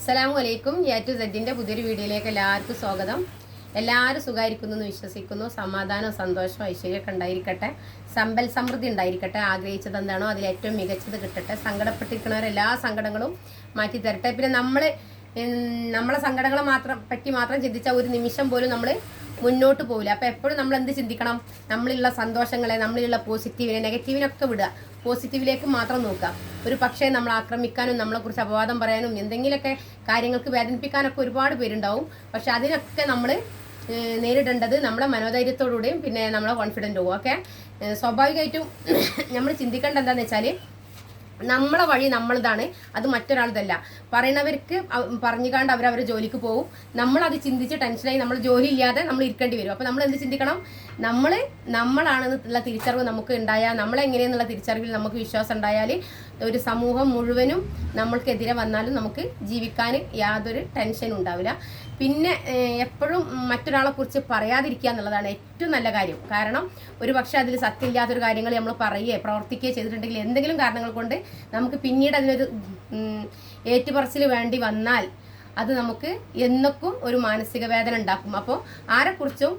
അസ്സലാമു അലൈക്കും. A to സെഡിൻ്റെ പുതിയൊരു വീഡിയോയിലേക്ക് എല്ലാവർക്കും സ്വാഗതം. എല്ലാവരും സുഖമായിരിക്കുന്നു എന്ന് വിശ്വസിക്കുന്നു. സമാധാനം, സന്തോഷം, ഐശ്വര്യമൊക്കെ ഉണ്ടായിരിക്കട്ടെ. സമ്പൽ സമൃദ്ധി ഉണ്ടായിരിക്കട്ടെ. ആഗ്രഹിച്ചത് എന്താണോ അതിൽ ഏറ്റവും മികച്ചത് കിട്ടട്ടെ. സങ്കടപ്പെട്ടിരിക്കുന്നവരെല്ലാ സങ്കടങ്ങളും മാറ്റി തരട്ടെ. പിന്നെ നമ്മളെ സങ്കടങ്ങളെ പറ്റി മാത്രം ചിന്തിച്ചാൽ ഒരു നിമിഷം പോലും നമ്മൾ മുന്നോട്ട് പോകില്ല. അപ്പോൾ എപ്പോഴും നമ്മൾ എന്ത് ചിന്തിക്കണം? നമ്മളിലുള്ള സന്തോഷങ്ങളെ, നമ്മളിലുള്ള പോസിറ്റീവിനെ, നെഗറ്റീവിനൊക്കെ വിടുക. പോസിറ്റീവിലേക്ക് മാത്രം നോക്കുക. ഒരു പക്ഷേ നമ്മൾ ആക്രമിക്കാനും നമ്മളെക്കുറിച്ച് അപവാദം പറയാനും എന്തെങ്കിലുമൊക്കെ കാര്യങ്ങൾക്ക് വേദനിപ്പിക്കാനൊക്കെ ഒരുപാട് പേരുണ്ടാവും. പക്ഷെ അതിനൊക്കെ നമ്മൾ നേരിടേണ്ടത് നമ്മളെ മനോധൈര്യത്തോടുകൂടിയും പിന്നെ നമ്മളെ കോൺഫിഡൻറ്റും. ഓക്കെ, സ്വാഭാവികമായിട്ടും നമ്മൾ ചിന്തിക്കേണ്ട എന്താണെന്ന് വെച്ചാൽ നമ്മളെ വഴി നമ്മളതാണ്, അത് മറ്റൊരാളതല്ല. പറയുന്നവർക്ക് പറഞ്ഞുകാണ്ട് അവരവരെ ജോലിക്ക് പോകും. നമ്മളത് ചിന്തിച്ച് ടെൻഷനായി നമ്മൾ ജോലി ഇല്ലാതെ നമ്മൾ ഇരിക്കേണ്ടി വരും. അപ്പോൾ നമ്മൾ എന്ത് ചിന്തിക്കണം? നമ്മളാണെന്നുള്ള തിരിച്ചറിവ് നമുക്ക് ഉണ്ടായാൽ, നമ്മളെങ്ങനെയെന്നുള്ള തിരിച്ചറിവിൽ നമുക്ക് വിശ്വാസം ഉണ്ടായാൽ ഒരു സമൂഹം മുഴുവനും നമ്മൾക്കെതിരെ വന്നാലും നമുക്ക് ജീവിക്കാൻ യാതൊരു ടെൻഷനും ഉണ്ടാവില്ല. പിന്നെ എപ്പോഴും മറ്റൊരാളെ കുറിച്ച് പറയാതിരിക്കുക എന്നുള്ളതാണ് ഏറ്റവും നല്ല കാര്യം. കാരണം ഒരു പക്ഷേ അതിൽ സത്യമില്ലാത്തൊരു കാര്യങ്ങൾ നമ്മൾ പറയുകയോ പ്രവർത്തിക്കുകയോ ചെയ്തിട്ടുണ്ടെങ്കിൽ എന്തെങ്കിലും കാരണങ്ങൾ കൊണ്ട് നമുക്ക് പിന്നീട് അതിനൊരു ഏറ്റുപറച്ചിൽ വേണ്ടി വന്നാൽ അത് നമുക്ക് എന്നൊക്കും ഒരു മാനസിക വേദന ഉണ്ടാക്കും. അപ്പോൾ ആരെക്കുറിച്ചും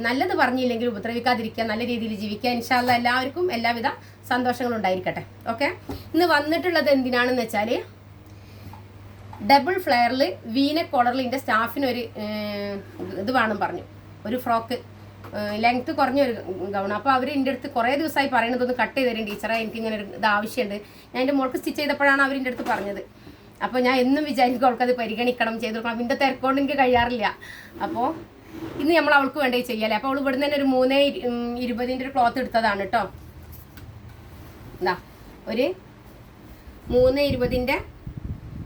നല്ലത് പറഞ്ഞില്ലെങ്കിൽ ഉപദ്രവിക്കാതിരിക്കുക, നല്ല രീതിയിൽ ജീവിക്കുക. ഇൻഷാ അല്ലാഹ് എല്ലാവർക്കും എല്ലാവിധ സന്തോഷങ്ങളും ഉണ്ടായിരിക്കട്ടെ. ഓക്കെ, ഇന്ന് വന്നിട്ടുള്ളത് എന്തിനാണെന്ന് വെച്ചാൽ ഡബിൾ ഫ്ലെയറിൽ വീനെക്ക് കോളറിൽ എൻ്റെ സ്റ്റാഫിനൊരു ഇത് വേണം പറഞ്ഞു, ഒരു ഫ്രോക്ക് ലെങ്ത്ത് കുറഞ്ഞൊരു ഗൗൺ. അപ്പോൾ അവർ എൻ്റെ അടുത്ത് കുറേ ദിവസമായി പറയണതൊന്ന് കട്ട് ചെയ്ത് തരും ടീച്ചറെ, എനിക്കിങ്ങനെ ഒരു ഇത് ആവശ്യമുണ്ട്. ഞാൻ എൻ്റെ മോൾക്ക് സ്റ്റിച്ച് ചെയ്തപ്പോഴാണ് അവരെൻ്റെ അടുത്ത് പറഞ്ഞത്. അപ്പോൾ ഞാൻ എന്നും വിചാരിക്കും അവൾക്കത് പരിഗണിക്കണം, ചെയ്ത് കൊടുക്കണം. അപ്പം എൻ്റെ തിരക്കൊണ്ട് എനിക്ക് കഴിയാറില്ല. അപ്പോൾ ഇന്ന് നമ്മൾ അവൾക്ക് വേണ്ടി ചെയ്യാല്ലേ. അപ്പോൾ അവൾ ഇവിടുന്ന് തന്നെ ഒരു 3:20 ഒരു ക്ലോത്ത് എടുത്തതാണ് കേട്ടോ. എന്താ ഒരു 3:20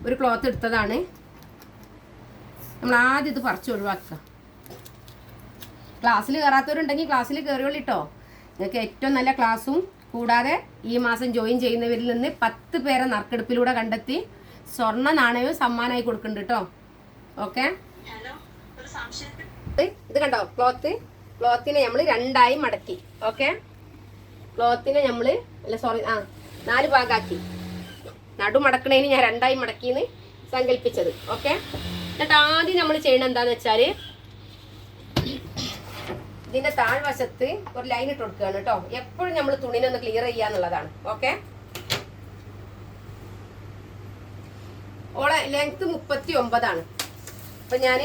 ഒരു ക്ലോത്ത് എടുത്തതാണ്. നമ്മൾ ആദ്യം ഇത് പറിച്ച് ഒഴിവാക്കുക. ക്ലാസ്സിൽ കയറാത്തവരുണ്ടെങ്കിൽ ക്ലാസ്സിൽ കയറിയോളൂ കേട്ടോ. നിങ്ങൾക്ക് ഏറ്റവും നല്ല ക്ലാസ്സും കൂടാതെ ഈ മാസം ജോയിൻ ചെയ്യുന്നവരിൽ നിന്ന് 10 പേരെ നറുക്കെടുപ്പിലൂടെ കണ്ടെത്തി സ്വർണ്ണ നാണയവും സമ്മാനമായി കൊടുക്കുന്നുണ്ട് കേട്ടോ. ഓക്കെ, ഇത് കണ്ടോ ക്ലോത്തിനെ നമ്മൾ 2ആയി മടക്കി. ഓക്കെ, ക്ലോത്തിനെ നമ്മൾ 4 ഭാഗമാക്കി. നടുമടക്കണേന് ഞാൻ 2ആയി മടക്കിന്ന് സങ്കല്പിച്ചത്. ഓക്കെ, എന്നിട്ട് ആദ്യം നമ്മൾ ചെയ്യണത് എന്താന്ന് വെച്ചാൽ ഇതിന്റെ താഴ്വശത്ത് ഒരു ലൈൻ ഇട്ട് കൊടുക്കുകയാണ് കേട്ടോ. എപ്പോഴും നമ്മൾ തുണിനെ ഒന്ന് ക്ലിയർ ചെയ്യാന്നുള്ളതാണ്. ഓക്കെ, ഓളെ ലെങ്ത് 39 അപ്പൊ ഞാൻ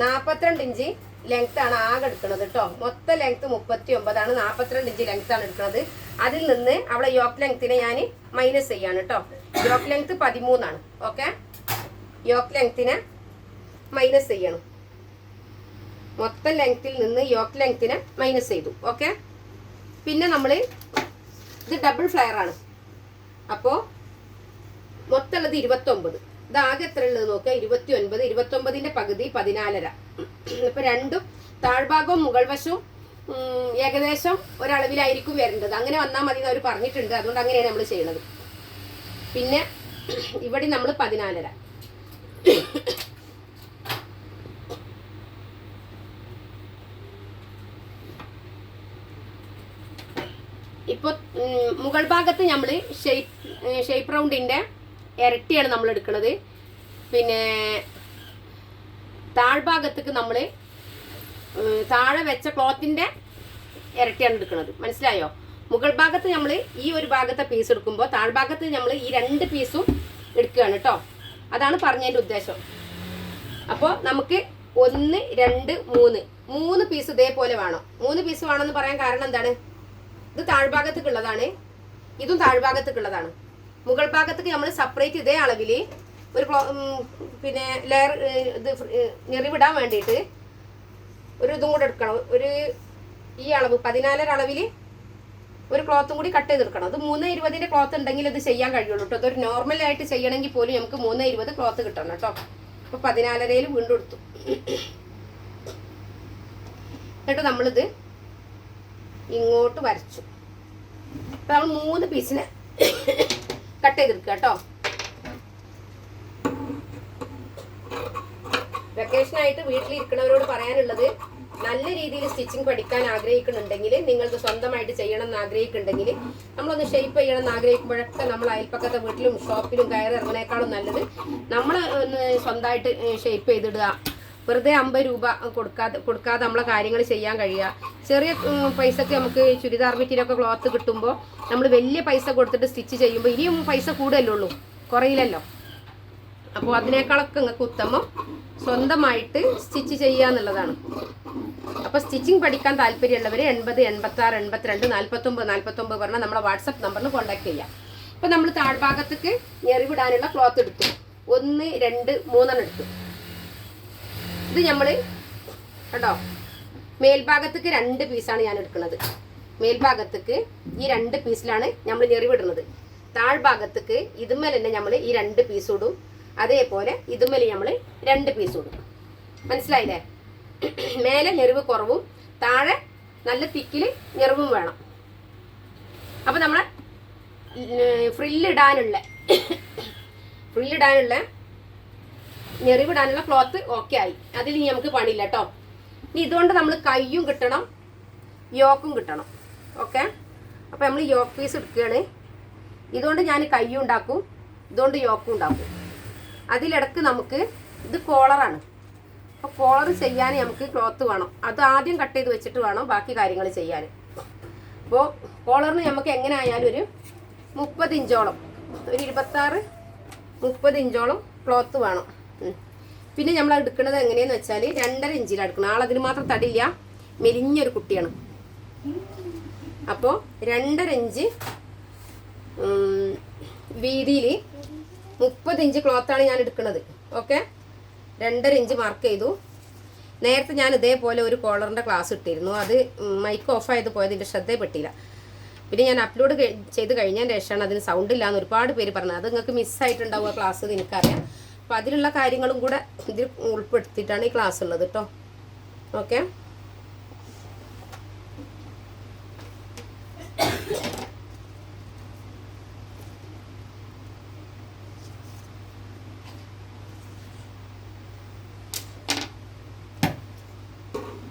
42 ഇഞ്ച് ലെങ്ത് ആണ് ആകെ എടുക്കുന്നത് കേട്ടോ. മൊത്തം ലെങ്ത് 39 42 ഇഞ്ച് ലെങ്ത് ആണ് എടുക്കുന്നത്. അതിൽ നിന്ന് അവിടെ യോക്ക് ലെങ്ത്തിനെ ഞാൻ മൈനസ് ചെയ്യാണ് കേട്ടോ. Yoke length 13. ഓക്കെ, യോക്ക് ലെങ്ത്തിനെ മൈനസ് ചെയ്യണം. മൊത്തം ലെങ്ത്തിൽ നിന്ന് യോക്ക് ലെങ്ത്തിനെ മൈനസ് ചെയ്തു. ഓക്കെ, പിന്നെ നമ്മൾ ഇത് ഡബിൾ ഫ്ലെയർ ആണ്. അപ്പോൾ മൊത്തം ഉള്ളത് 29. ഇത് ആകെ എത്ര ഉള്ളത് നോക്കുക, 29. 29ന്റെ പകുതി 14.5. ഇപ്പൊ രണ്ടും താഴ്ഭാഗവും മുകൾ വശവും ഏകദേശം ഒരളവിലായിരിക്കും വരേണ്ടത്. അങ്ങനെ വന്നാൽ മതി എന്ന് അവർ പറഞ്ഞിട്ടുണ്ട്. അതുകൊണ്ട് അങ്ങനെയാണ് നമ്മൾ ചെയ്യുന്നത്. പിന്നെ ഇവിടെ നമ്മൾ 14.5. ഇപ്പോൾ മുകൾ ഭാഗത്ത് നമ്മൾ ഷേപ്പ് റൗണ്ടിന്റെ ഇരട്ടിയാണ് നമ്മൾ എടുക്കുന്നത്. പിന്നെ താഴ്ഭാഗത്തേക്ക് നമ്മൾ താഴെ വെച്ച ക്ലോത്തിന്റെ ഇരട്ടിയാണ് എടുക്കുന്നത്. മനസ്സിലായോ? മുകൾ ഭാഗത്ത് നമ്മൾ ഈ ഒരു ഭാഗത്തെ പീസ് എടുക്കുമ്പോൾ താഴ്ഭാഗത്ത് നമ്മൾ ഈ 2 പീസും എടുക്കുകയാണ് കേട്ടോ. അതാണ് പറഞ്ഞതിൻ്റെ ഉദ്ദേശം. അപ്പോൾ നമുക്ക് 1, 2, 3 പീസ് ഇതേപോലെ വേണം. 3 പീസ് വേണമെന്ന് പറയാൻ കാരണം എന്താണ്? ഇത് താഴ്ഭാഗത്തേക്കുള്ളതാണ്, ഇതും താഴ്ഭാഗത്തേക്കുള്ളതാണ്. മുകൾ ഭാഗത്തേക്ക് നമ്മൾ സെപ്പറേറ്റ് ഇതേ അളവിൽ ഒരു പിന്നെ ലെയർ ഇത് ഞെറിവിടാൻ വേണ്ടിയിട്ട് ഒരു ഇതും കൂടെ എടുക്കണം. ഈ അളവ് 14 അളവിൽ ഒരു ക്ലോത്തും കൂടി കട്ട് ചെയ്തെടുക്കണം. അത് 3:20 ക്ലോത്ത് ഉണ്ടെങ്കിൽ ഇത് ചെയ്യാൻ കഴിയുള്ളൂ കേട്ടോ. അതൊരു നോർമലായിട്ട് ചെയ്യണമെങ്കിൽ പോലും നമുക്ക് 3:20 ക്ലോത്ത് കിട്ടണം കേട്ടോ. അപ്പോൾ 14 വീണ്ടും എടുത്തു. എന്നിട്ട് നമ്മളിത് ഇങ്ങോട്ട് വരച്ചു. അപ്പം നമ്മൾ 3 പീസിനെ കട്ട് ചെയ്തെടുക്കുക കേട്ടോ. വെക്കേഷനായിട്ട് വീട്ടിലിരിക്കുന്നവരോട് പറയാനുള്ളത്, നല്ല രീതിയിൽ സ്റ്റിച്ചിങ് പഠിക്കാൻ ആഗ്രഹിക്കുന്നുണ്ടെങ്കിൽ, നിങ്ങൾക്ക് സ്വന്തമായിട്ട് ചെയ്യണം എന്ന് ആഗ്രഹിക്കുന്നുണ്ടെങ്കിൽ, നമ്മളൊന്ന് ഷേപ്പ് ചെയ്യണം എന്ന് ആഗ്രഹിക്കുമ്പോഴൊക്കെ നമ്മൾ അയൽപ്പക്കത്തെ വീട്ടിലും ഷോപ്പിലും കയറി ഇറങ്ങുന്നേക്കാളും നല്ലത് നമ്മൾ ഒന്ന് സ്വന്തമായിട്ട് ഷേപ്പ് ചെയ്തിടുക. വെറുതെ 50 രൂപ കൊടുക്കാതെ നമ്മളെ കാര്യങ്ങൾ ചെയ്യാൻ കഴിയുക. ചെറിയ പൈസക്ക് നമുക്ക് ചുരിദാർ മെറ്റീരിയലൊക്കെ ക്ലോത്ത് കിട്ടുമ്പോൾ നമ്മൾ വലിയ പൈസ കൊടുത്തിട്ട് സ്റ്റിച്ച് ചെയ്യുമ്പോൾ ഇനിയും പൈസ കൂടുതലേ ഉള്ളൂ, കുറയില്ലല്ലോ. അപ്പോൾ അതിനേക്കാളൊക്കെ നിങ്ങൾക്ക് ഉത്തമം സ്വന്തമായിട്ട് സ്റ്റിച്ച് ചെയ്യുക എന്നുള്ളതാണ്. അപ്പോൾ സ്റ്റിച്ചിങ് പഠിക്കാൻ താല്പര്യമുള്ളവർ 80 86 82 49 49 പറഞ്ഞാൽ നമ്മളെ വാട്സപ്പ് നമ്പറിന് കോൺടാക്ട് ചെയ്യാം. അപ്പോൾ നമ്മൾ താഴ്ഭാഗത്തേക്ക് ഞെറിവിടാനുള്ള ക്ലോത്ത് എടുത്തു. 1 2 3 എടുത്തു. ഇത് നമ്മൾ കേട്ടോ, മേൽഭാഗത്തേക്ക് 2 പീസാണ് ഞാൻ എടുക്കുന്നത്. മേൽഭാഗത്തേക്ക് ഈ 2 പീസിലാണ് നമ്മൾ ഞെറിവിടുന്നത്. താഴ്ഭാഗത്തേക്ക് ഇതുമേൽ തന്നെ നമ്മൾ ഈ 2 പീസ് ഇടും. അതേപോലെ ഇതുമേൽ നമ്മൾ 2 പീസ് ഇടും. മനസ്സിലായില്ലേ? മേലെ ഞെറിവ് കുറവും താഴെ നല്ല തിക്കിൽ ഞെറിവും വേണം. അപ്പോൾ നമ്മളെ ഫ്രില്ലിടാനുള്ള ഞെറിവിടാനുള്ള ക്ലോത്ത് ഓക്കെ ആയി. അതിൽ ഇനി നമുക്ക് പണിയില്ല കേട്ടോ. ഇനി ഇതുകൊണ്ട് നമ്മൾ കയ്യും കിട്ടണം, യോക്കും കിട്ടണം. ഓക്കെ, അപ്പോൾ നമ്മൾ യോക്ക് പീസ് എടുക്കുകയാണ്. ഇതുകൊണ്ട് ഞാൻ കയ്യും ഉണ്ടാക്കും, ഇതുകൊണ്ട് യോക്കും ഉണ്ടാക്കും. അതിലിടക്ക് നമുക്ക് ഇത് കോളറാണ്. അപ്പോൾ കോളർ ചെയ്യാൻ നമുക്ക് ക്ലോത്ത് വേണം. അത് ആദ്യം കട്ട് ചെയ്ത് വെച്ചിട്ട് വേണം ബാക്കി കാര്യങ്ങൾ ചെയ്യാൻ. അപ്പോൾ കോളറിന് നമുക്ക് എങ്ങനെ ആയാലും ഒരു 30 ഇഞ്ചോളം, ഒരു 26 30 ഇഞ്ചോളം ക്ലോത്ത് വേണം. പിന്നെ നമ്മൾ എടുക്കുന്നത് എങ്ങനെയാന്ന് വെച്ചാൽ 2.5 ഇഞ്ചിലാണ് എടുക്കണം. ആളതിന് മാത്രം തടിയില്ല, മെലിഞ്ഞൊരു കുട്ടിയാണ്. അപ്പോൾ 2.5 ഇഞ്ച് വീതിയിൽ 30 ഇഞ്ച് ക്ലോത്താണ് ഞാൻ എടുക്കുന്നത്. ഓക്കെ, 2.5 ഇഞ്ച് മാർക്ക് ചെയ്തു. നേരത്തെ ഞാൻ ഇതേപോലെ ഒരു കോളറിൻ്റെ ക്ലാസ് ഇട്ടിരുന്നു. അത് മൈക്ക് ഓഫ് ആയത് പോയതിൻ്റെ ശ്രദ്ധയിൽപ്പെട്ടില്ല. പിന്നെ ഞാൻ അപ്ലോഡ് ചെയ്ത് കഴിഞ്ഞതിന് ശേഷമാണ് അതിന് സൗണ്ട് ഇല്ലയെന്ന് ഒരുപാട് പേര് പറഞ്ഞത്. അത് നിങ്ങൾക്ക് മിസ്സായിട്ടുണ്ടാവുക ക്ലാസ്, എനിക്കറിയാം. അപ്പോൾ അതിലുള്ള കാര്യങ്ങളും കൂടെ ഇതിൽ ഉൾപ്പെടുത്തിയിട്ടാണ് ഈ ക്ലാസ് ഉള്ളത് കേട്ടോ. ഓക്കെ,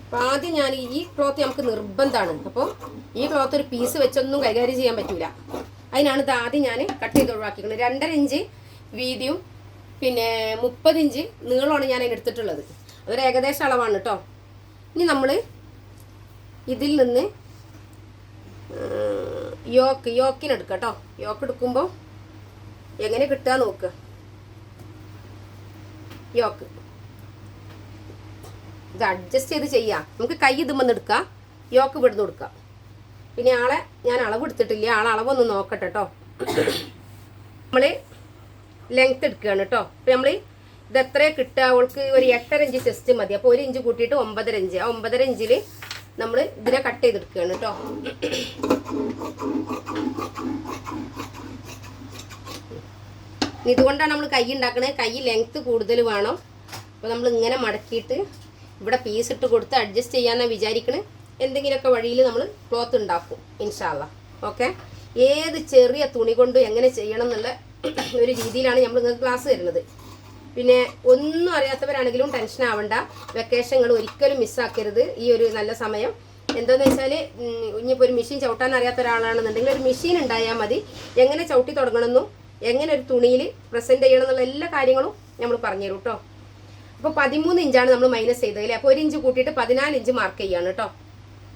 അപ്പോൾ ആദ്യം ഞാൻ ഈ ക്ലോത്ത് നമുക്ക് നിർബന്ധമാണ്. അപ്പോൾ ഈ ക്ലോത്ത് ഒരു പീസ് വെച്ചൊന്നും കൈകാര്യം ചെയ്യാൻ പറ്റില്ല. അതിനാണ് ഇത് ആദ്യം ഞാൻ കട്ട് ചെയ്ത് ഒഴിവാക്കിക്കുന്നത്. 2.5 ഇഞ്ച് വീതിയും പിന്നെ 30 ഇഞ്ച് നീളമാണ് ഞാൻ അതിന് എടുത്തിട്ടുള്ളത്. അതൊരു ഏകദേശം അളവാണ് കേട്ടോ. ഇനി നമ്മൾ ഇതിൽ നിന്ന് യോക്കിനെടുക്കുക കേട്ടോ. യോക്ക് എടുക്കുമ്പോൾ എങ്ങനെ കിട്ടുക നോക്കുക. യോക്ക് ഇത് അഡ്ജസ്റ്റ് ചെയ്ത് ചെയ്യാം. നമുക്ക് കൈ ഇതുമെന്ന് എടുക്കാം, യോക്ക് ഇവിടുന്ന് കൊടുക്കാം. പിന്നെ ഞാൻ അളവ് എടുത്തിട്ടില്ല, അളവൊന്ന് നോക്കട്ടെ കേട്ടോ. നമ്മൾ ലെങ്ത്ത് എടുക്കുകയാണ് കേട്ടോ. അപ്പോൾ നമ്മൾ ഇത് എത്രയാണ് കിട്ടുക? അവൾക്ക് ഒരു 8.5 ഇഞ്ച് ചെസ്റ്റ് മതി. അപ്പോൾ 1 ഇഞ്ച് കൂട്ടിയിട്ട് 9.5 ഇഞ്ച്. ആ 9.5 ഇഞ്ചിൽ നമ്മൾ ഇതിനെ കട്ട് ചെയ്തെടുക്കുകയാണ് കേട്ടോ. ഇതുകൊണ്ടാണ് നമ്മൾ കൈ ഉണ്ടാക്കുന്നത്. കൈ ലെങ്ത്ത് കൂടുതൽ വേണം. അപ്പോൾ നമ്മൾ ഇങ്ങനെ മടക്കിയിട്ട് ഇവിടെ പീസ് ഇട്ട് കൊടുത്ത് അഡ്ജസ്റ്റ് ചെയ്യാമെന്നാണ് വിചാരിക്കണേ. എന്തെങ്കിലുമൊക്കെ വഴിയിൽ നമ്മൾ ക്ലോത്ത് ഉണ്ടാക്കും ഇൻഷാ അല്ലാ. ഓക്കെ, ഏത് ചെറിയ തുണി കൊണ്ട് എങ്ങനെ ചെയ്യണം എന്നുള്ള ഒരു രീതിയിലാണ് നമ്മൾ നിങ്ങൾക്ക് ക്ലാസ് തരുന്നത്. പിന്നെ ഒന്നും അറിയാത്തവരാണെങ്കിലും ടെൻഷൻ ആവണ്ട. വെക്കേഷനുകൾ ഒരിക്കലും മിസ്സാക്കരുത് ഈ ഒരു നല്ല സമയം. എന്താണെന്ന് വെച്ചാൽ ഇനിയിപ്പോൾ ഒരു മെഷീൻ ചവിട്ടാൻ അറിയാത്ത ഒരാളാണെന്നുണ്ടെങ്കിൽ ഒരു മെഷീൻ ഉണ്ടായാൽ മതി. എങ്ങനെ ചവിട്ടി തുടങ്ങണമെന്നും എങ്ങനെ ഒരു തുണിയിൽ പ്രസൻറ്റ് ചെയ്യണം എന്നുള്ള എല്ലാ കാര്യങ്ങളും നമ്മൾ പറഞ്ഞു തരും കേട്ടോ. അപ്പോൾ 13 ഇഞ്ചാണ് നമ്മൾ മൈനസ് ചെയ്തത്. അപ്പോൾ 1 ഇഞ്ച് കൂട്ടിയിട്ട് 14 ഇഞ്ച് മാർക്ക് ചെയ്യാണ് കേട്ടോ.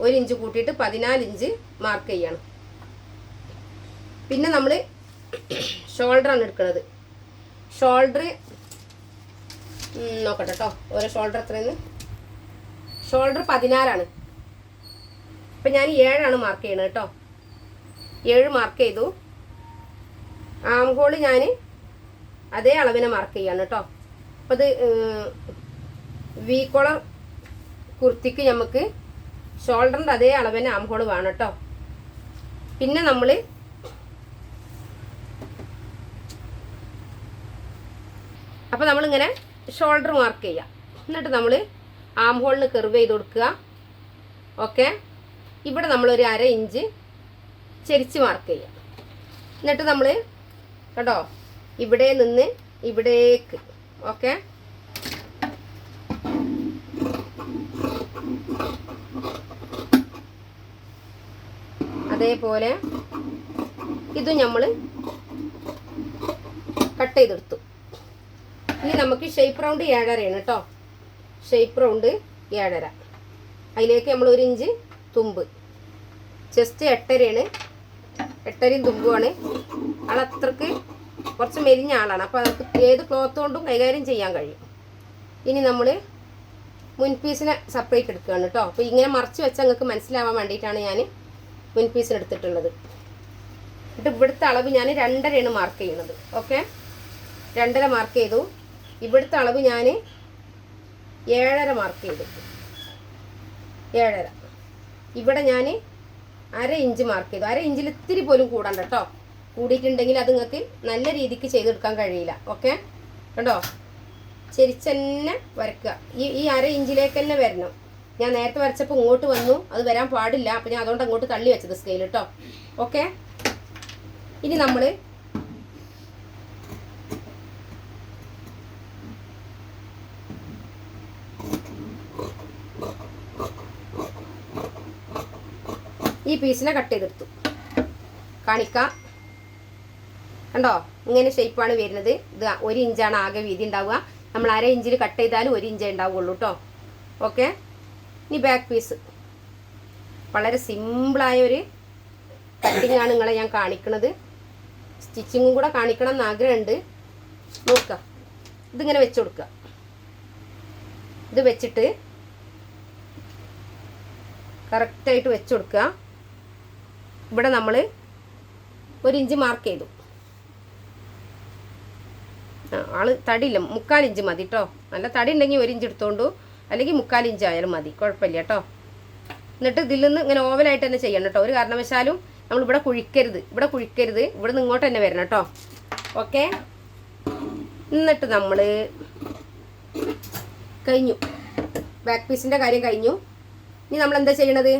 1 ഇഞ്ച് കൂട്ടിയിട്ട് 14 ഇഞ്ച് മാർക്ക് ചെയ്യാണ്. പിന്നെ നമ്മൾ ഷോൾഡറാണ് എടുക്കുന്നത്. ഷോൾഡർ നോക്കട്ടെ കേട്ടോ, ഓരോ ഷോൾഡർ എത്രയെന്ന്. ഷോൾഡർ 16ആണ്. അപ്പം ഞാൻ 7ആണ് മാർക്ക് ചെയ്യണത് കേട്ടോ. 7 മാർക്ക് ചെയ്തു. ആം ഹോൾ ഞാൻ അതേ അളവിനെ മാർക്ക് ചെയ്യാണ് കേട്ടോ. അപ്പോൾ അത് വി കോളർ കുർത്തിക്ക് നമുക്ക് ഷോൾഡറിൻ്റെ അതേ അളവിന് ആം ഹോൾ വേണം കേട്ടോ. പിന്നെ നമ്മൾ അപ്പോൾ നമ്മളിങ്ങനെ ഷോൾഡർ മാർക്ക് ചെയ്യുക. എന്നിട്ട് നമ്മൾ ആം ഹോളിന് കർവ് ചെയ്ത് കൊടുക്കുക. ഓക്കെ, ഇവിടെ നമ്മളൊരു 1/2 ഇഞ്ച് ചെരിച്ച് മാർക്ക് ചെയ്യുക. എന്നിട്ട് നമ്മൾ കേട്ടോ ഇവിടെ നിന്ന് ഇവിടേക്ക്. ഓക്കെ, അതേപോലെ ഇതും നമ്മൾ കട്ട് ചെയ്തെടുത്തു. ഇനി നമുക്ക് ഷേപ്പ് റൗണ്ട് 7.5 കേട്ടോ. Shape round 7.5. അതിലേക്ക് നമ്മൾ 1 ഇഞ്ച് തുമ്പ്. ചെസ്റ്റ് 8.5 8.5 തുമ്പുമാണ്. ആളത്രക്ക് കുറച്ച് മെലിഞ്ഞ ആളാണ്. അപ്പോൾ നമുക്ക് ഏത് ക്ലോത്ത് കൊണ്ടും കൈകാര്യം ചെയ്യാൻ കഴിയും. ഇനി നമ്മൾ മുൻപീസിനെ സെപ്പറേറ്റ് എടുക്കുകയാണ് കേട്ടോ. അപ്പോൾ ഇങ്ങനെ മറച്ച് വെച്ചാൽ നിങ്ങൾക്ക് മനസ്സിലാവാൻ വേണ്ടിയിട്ടാണ് ഞാൻ മുൻപീസിന് എടുത്തിട്ടുള്ളത്. എന്നിട്ട് ഇവിടുത്തെ അളവ് ഞാൻ 2.5 മാർക്ക് ചെയ്യുന്നത്. ഓക്കെ, 2.5 മാർക്ക് ചെയ്തു. ഇവിടുത്തെ അളവ് ഞാൻ 7.5 മാർക്ക് ചെയ്തു. 7.5. ഇവിടെ ഞാൻ 1/2 ഇഞ്ച് മാർക്ക് ചെയ്തു. 1/2 ഇഞ്ചിൽ ഇത്തിരി പോലും കൂടണ്ട കേട്ടോ. കൂടിയിട്ടുണ്ടെങ്കിൽ അത് നിങ്ങൾക്ക് നല്ല രീതിക്ക് ചെയ്തെടുക്കാൻ കഴിയില്ല. ഓക്കെ, കേട്ടോ. ചെരിച്ചെന്നെ വരയ്ക്കുക. ഈ 1/2 ഇഞ്ചിലേക്ക് തന്നെ വരണം. ഞാൻ നേരത്തെ വരച്ചപ്പോൾ ഇങ്ങോട്ട് വന്നു, അത് വരാൻ പാടില്ല. അപ്പോൾ ഞാൻ അതുകൊണ്ട് അങ്ങോട്ട് തള്ളി വെച്ചത് സ്കെയിൽ കേട്ടോ. ഓക്കെ, ഇനി നമ്മൾ ഈ പീസിനെ കട്ട് ചെയ്തെടുത്തു. കാണിക്കാം, കണ്ടോ? ഇങ്ങനെ ഷേപ്പാണ് വരുന്നത്. ഇത് 1 ഇഞ്ചാണ് ആകെ വീതി ഉണ്ടാവുക. നമ്മൾ 1/2 ഇഞ്ചിൽ കട്ട് ചെയ്താലും 1 ഇഞ്ചേ ഉണ്ടാവുള്ളൂ കേട്ടോ. ഓക്കെ, ഇനി ബാക്ക് പീസ്. വളരെ സിമ്പിളായൊരു കട്ടിങ്ങാണ് നിങ്ങളെ ഞാൻ കാണിക്കുന്നത്. സ്റ്റിച്ചിങ്ങും കൂടെ കാണിക്കണം എന്ന് ആഗ്രഹമുണ്ട്. നോക്കുക, ഇതിങ്ങനെ വെച്ച് കൊടുക്കുക. ഇത് വെച്ചിട്ട് കറക്റ്റായിട്ട് വെച്ച് കൊടുക്കുക. ഇവിടെ നമ്മൾ 1 ഇഞ്ച് മാർക്ക് ചെയ്തു. ആള് തടിയില്ല, 3/4 ഇഞ്ച് മതി കേട്ടോ. നല്ല തടി ഉണ്ടെങ്കിൽ 1 ഇഞ്ച് എടുത്തോണ്ടു, അല്ലെങ്കിൽ 3/4 ഇഞ്ച് ആയാലും മതി, കുഴപ്പമില്ല കേട്ടോ. എന്നിട്ട് ഇതിൽ നിന്ന് ഇങ്ങനെ ഓവലായിട്ട് തന്നെ ചെയ്യണം കേട്ടോ. ഒരു കാരണവശാലും നമ്മൾ ഇവിടെ കുഴിക്കരുത്. ഇവിടെ നിന്ന് ഇങ്ങോട്ട് തന്നെ വരണം കേട്ടോ. ഓക്കെ, എന്നിട്ട് നമ്മൾ കഴിഞ്ഞു. ബാക്ക് പീസിൻ്റെ കാര്യം കഴിഞ്ഞു. ഇനി നമ്മൾ എന്താ ചെയ്യണത്?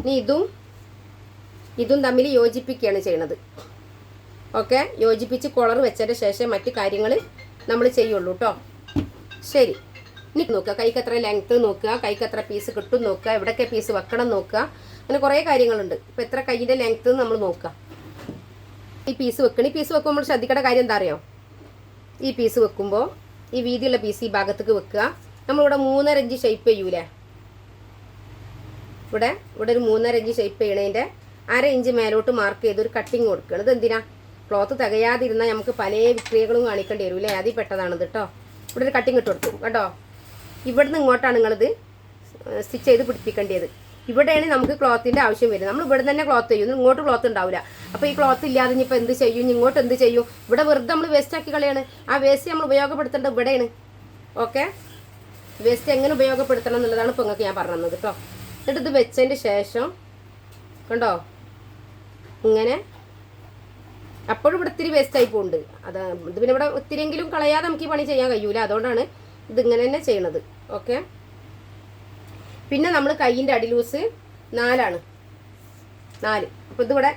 ഇനി ഇതും തമ്മിൽ യോജിപ്പിക്കുകയാണ് ചെയ്യണത്. ഓക്കെ, യോജിപ്പിച്ച് കോളർ വെച്ചതിന് ശേഷം മറ്റു കാര്യങ്ങൾ നമ്മൾ ചെയ്യുള്ളൂ കേട്ടോ. ശരി, ഇനി നോക്കുക, കൈക്ക് എത്ര ലെങ്ത്ത് നോക്കുക, കൈക്ക് എത്ര പീസ് കിട്ടും നോക്കുക, എവിടെയൊക്കെ പീസ് വെക്കണം നോക്കുക. അങ്ങനെ കുറേ കാര്യങ്ങളുണ്ട്. ഇപ്പോൾ എത്ര കൈയിൻ്റെ ലെങ്ത്ത് നമ്മൾ നോക്കുക. ഈ പീസ് വെക്കുമ്പോൾ നമ്മൾ ശ്രദ്ധിക്കേണ്ട കാര്യം എന്താ അറിയോ? ഈ പീസ് വെക്കുമ്പോൾ ഈ വീതിയുള്ള പീസ് ഈ ഭാഗത്തേക്ക് വെക്കുക. നമ്മളിവിടെ 3.5 ഇഞ്ച് ഷേപ്പ് ചെയ്യൂലേ? ഇവിടെ ഒരു 3.5 ഇഞ്ച് ഷേപ്പ് ചെയ്യണതിൻ്റെ 1/2 ഇഞ്ച് മേലോട്ട് മാർക്ക് ചെയ്ത് ഒരു കട്ടിങ് കൊടുക്കുകയാണ്. ഇത് എന്തിനാ? ക്ലോത്ത് തികയാതിരുന്നാൽ നമുക്ക് പല വിക്രിയകളും കാണിക്കേണ്ടി വരും അല്ലേ? അതിൽ പെട്ടതാണിത് കേട്ടോ. ഇവിടെ ഒരു കട്ടിങ് ഇട്ട് കൊടുത്തു കേട്ടോ. ഇവിടുന്ന് ഇങ്ങോട്ടാണ് നിങ്ങളിത് സ്റ്റിച്ച് ചെയ്ത് പിടിപ്പിക്കേണ്ടത്. ഇവിടെയാണ് നമുക്ക് ക്ലോത്തിൻ്റെ ആവശ്യം വരുന്നത്. നമ്മൾ ഇവിടെ തന്നെ ക്ലോത്ത് ചെയ്യും, ഇങ്ങോട്ട് ക്ലോത്ത് ഉണ്ടാവില്ല. അപ്പോൾ ഈ ക്ലോത്ത് ഇല്ലാതെ ഇനിയിപ്പോൾ എന്ത് ചെയ്യും? ഇങ്ങോട്ട് എന്ത് ചെയ്യും? ഇവിടെ വെറുതെ നമ്മൾ വേസ്റ്റ് ആക്കി കളയാണ്. ആ വേസ്റ്റ് നമ്മൾ ഉപയോഗപ്പെടുത്തേണ്ടത് ഇവിടെയാണ്. ഓക്കെ, വേസ്റ്റ് എങ്ങനെ ഉപയോഗപ്പെടുത്തണം എന്നുള്ളതാണ് ഇപ്പോൾ നിങ്ങൾക്ക് ഞാൻ പറഞ്ഞത് കേട്ടോ. എന്നിട്ട് ഇത് വെച്ചതിൻ്റെ ശേഷം കണ്ടോ, ഇങ്ങനെ അപ്പോഴും ഇവിടെ ഇത്തിരി വേസ്റ്റായി പോകുന്നുണ്ട്. ഇത് പിന്നെ ഇവിടെ ഒത്തിരിയെങ്കിലും കളയാതെ നമുക്ക് ഈ പണി ചെയ്യാൻ കഴിയൂല. അതുകൊണ്ടാണ് ഇതിങ്ങനെ തന്നെ ചെയ്യണത്. ഓക്കെ, പിന്നെ നമ്മൾ കൈയിൻ്റെ അടി ലൂസ് 4 അപ്പോൾ ഇതിവിടെ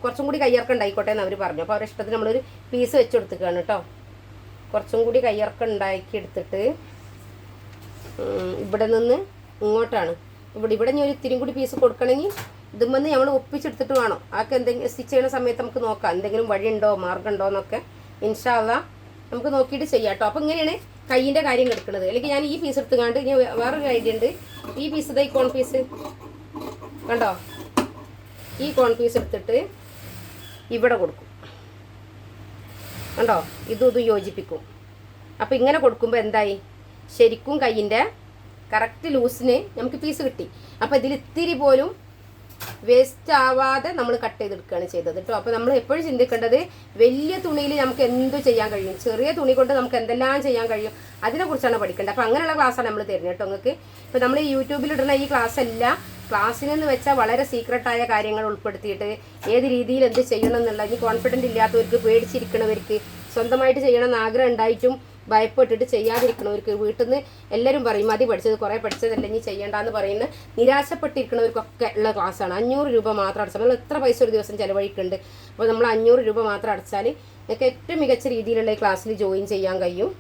കുറച്ചും കൂടി കയ്യിറക്കം ഉണ്ടായിക്കോട്ടെ എന്ന് അവർ പറഞ്ഞു. അപ്പോൾ അവരുടെ ഇഷ്ടത്തിന് നമ്മളൊരു പീസ് വെച്ച് കൊടുത്തിക്കുകയാണ് കേട്ടോ. കുറച്ചും കൂടി കയ്യിറക്കം ഉണ്ടാക്കി എടുത്തിട്ട് ഇവിടെ നിന്ന് ഇങ്ങോട്ടാണ്. ഇവിടെ ഇനി ഒരു ഇത്തിരിയും കൂടി പീസ് കൊടുക്കണമെങ്കിൽ ഇതുമെന്ന് നമ്മൾ ഒപ്പിച്ചെടുത്തിട്ട് വേണം. ആൾക്ക് എന്തെങ്കിലും സ്റ്റിച്ച് ചെയ്യുന്ന സമയത്ത് നമുക്ക് നോക്കാം എന്തെങ്കിലും വഴിയുണ്ടോ മാർഗമുണ്ടോ എന്നൊക്കെ. ഇൻഷാ അല്ലാഹ് നമുക്ക് നോക്കിയിട്ട് ചെയ്യാം കേട്ടോ. അപ്പോൾ ഇങ്ങനെയാണ് കൈയിൻ്റെ കാര്യം എടുക്കുന്നത്. അല്ലെങ്കിൽ ഞാൻ ഈ പീസ് എടുത്തുകൊണ്ട് ഇനി വേറൊരു ഐഡിയ ഉണ്ട്. ഈ പീസ് ഇതാ, ഈ കോൺ പീസ് കണ്ടോ, ഈ കോൺ പീസ് എടുത്തിട്ട് ഇവിടെ കൊടുക്കും കണ്ടോ. ഇതും യോജിപ്പിക്കും. അപ്പോൾ ഇങ്ങനെ കൊടുക്കുമ്പോൾ എന്തായി? ശരിക്കും കൈയിൻ്റെ കറക്റ്റ് ലൂസിന് നമുക്ക് പീസ് കിട്ടി. അപ്പോൾ ഇതിൽ ഇത്തിരി പോലും വേസ്റ്റ് ആവാതെ നമ്മൾ കട്ട് ചെയ്തെടുക്കുകയാണ് ചെയ്തത് കേട്ടോ. അപ്പോൾ നമ്മൾ എപ്പോഴും ചിന്തിക്കേണ്ടത് വലിയ തുണിയിൽ നമുക്ക് എന്തു ചെയ്യാൻ കഴിയും, ചെറിയ തുണി കൊണ്ട് നമുക്ക് എന്തെല്ലാം ചെയ്യാൻ കഴിയും, അതിനെക്കുറിച്ചാണ് പഠിക്കേണ്ടത്. അപ്പോൾ അങ്ങനെയുള്ള ക്ലാസ്സാണ് നമ്മൾ തരുന്നത് കേട്ടോ നിങ്ങൾക്ക്. ഇപ്പോൾ നമ്മൾ യൂട്യൂബിലിടുന്ന ഈ ക്ലാസ്സിനെന്ന് വെച്ചാൽ വളരെ സീക്രട്ടായ കാര്യങ്ങൾ ഉൾപ്പെടുത്തിയിട്ട് ഏത് രീതിയിൽ എന്ത് ചെയ്യണം എന്നുള്ള, ഇനി കോൺഫിഡൻറ്റ് ഇല്ലാത്തവർക്ക്, പേടിച്ചിരിക്കണവർക്ക്, സ്വന്തമായിട്ട് ചെയ്യണമെന്ന് ആഗ്രഹം ഉണ്ടായിട്ടും ഭയപ്പെട്ടിട്ട് ചെയ്യാതിരിക്കണവർക്ക്, വീട്ടിൽ നിന്ന് എല്ലാവരും പറയും മതി പഠിച്ചത്, കുറേ പഠിച്ചതല്ല ഇനി ചെയ്യേണ്ടെന്ന് പറയുന്ന നിരാശപ്പെട്ടിരിക്കണവർക്കൊക്കെ ഉള്ള ക്ലാസ്സാണ്. 500 രൂപ മാത്രം അടച്ചാൽ നമ്മൾ എത്ര പൈസ ഒരു ദിവസം ചിലവഴിക്കുന്നുണ്ട്. അപ്പോൾ നമ്മൾ 500 രൂപ മാത്രം അടച്ചാൽ നിങ്ങൾക്ക് ഏറ്റവും മികച്ച രീതിയിലുള്ള ഈ ക്ലാസ്സിൽ ജോയിൻ ചെയ്യാൻ കഴിയും.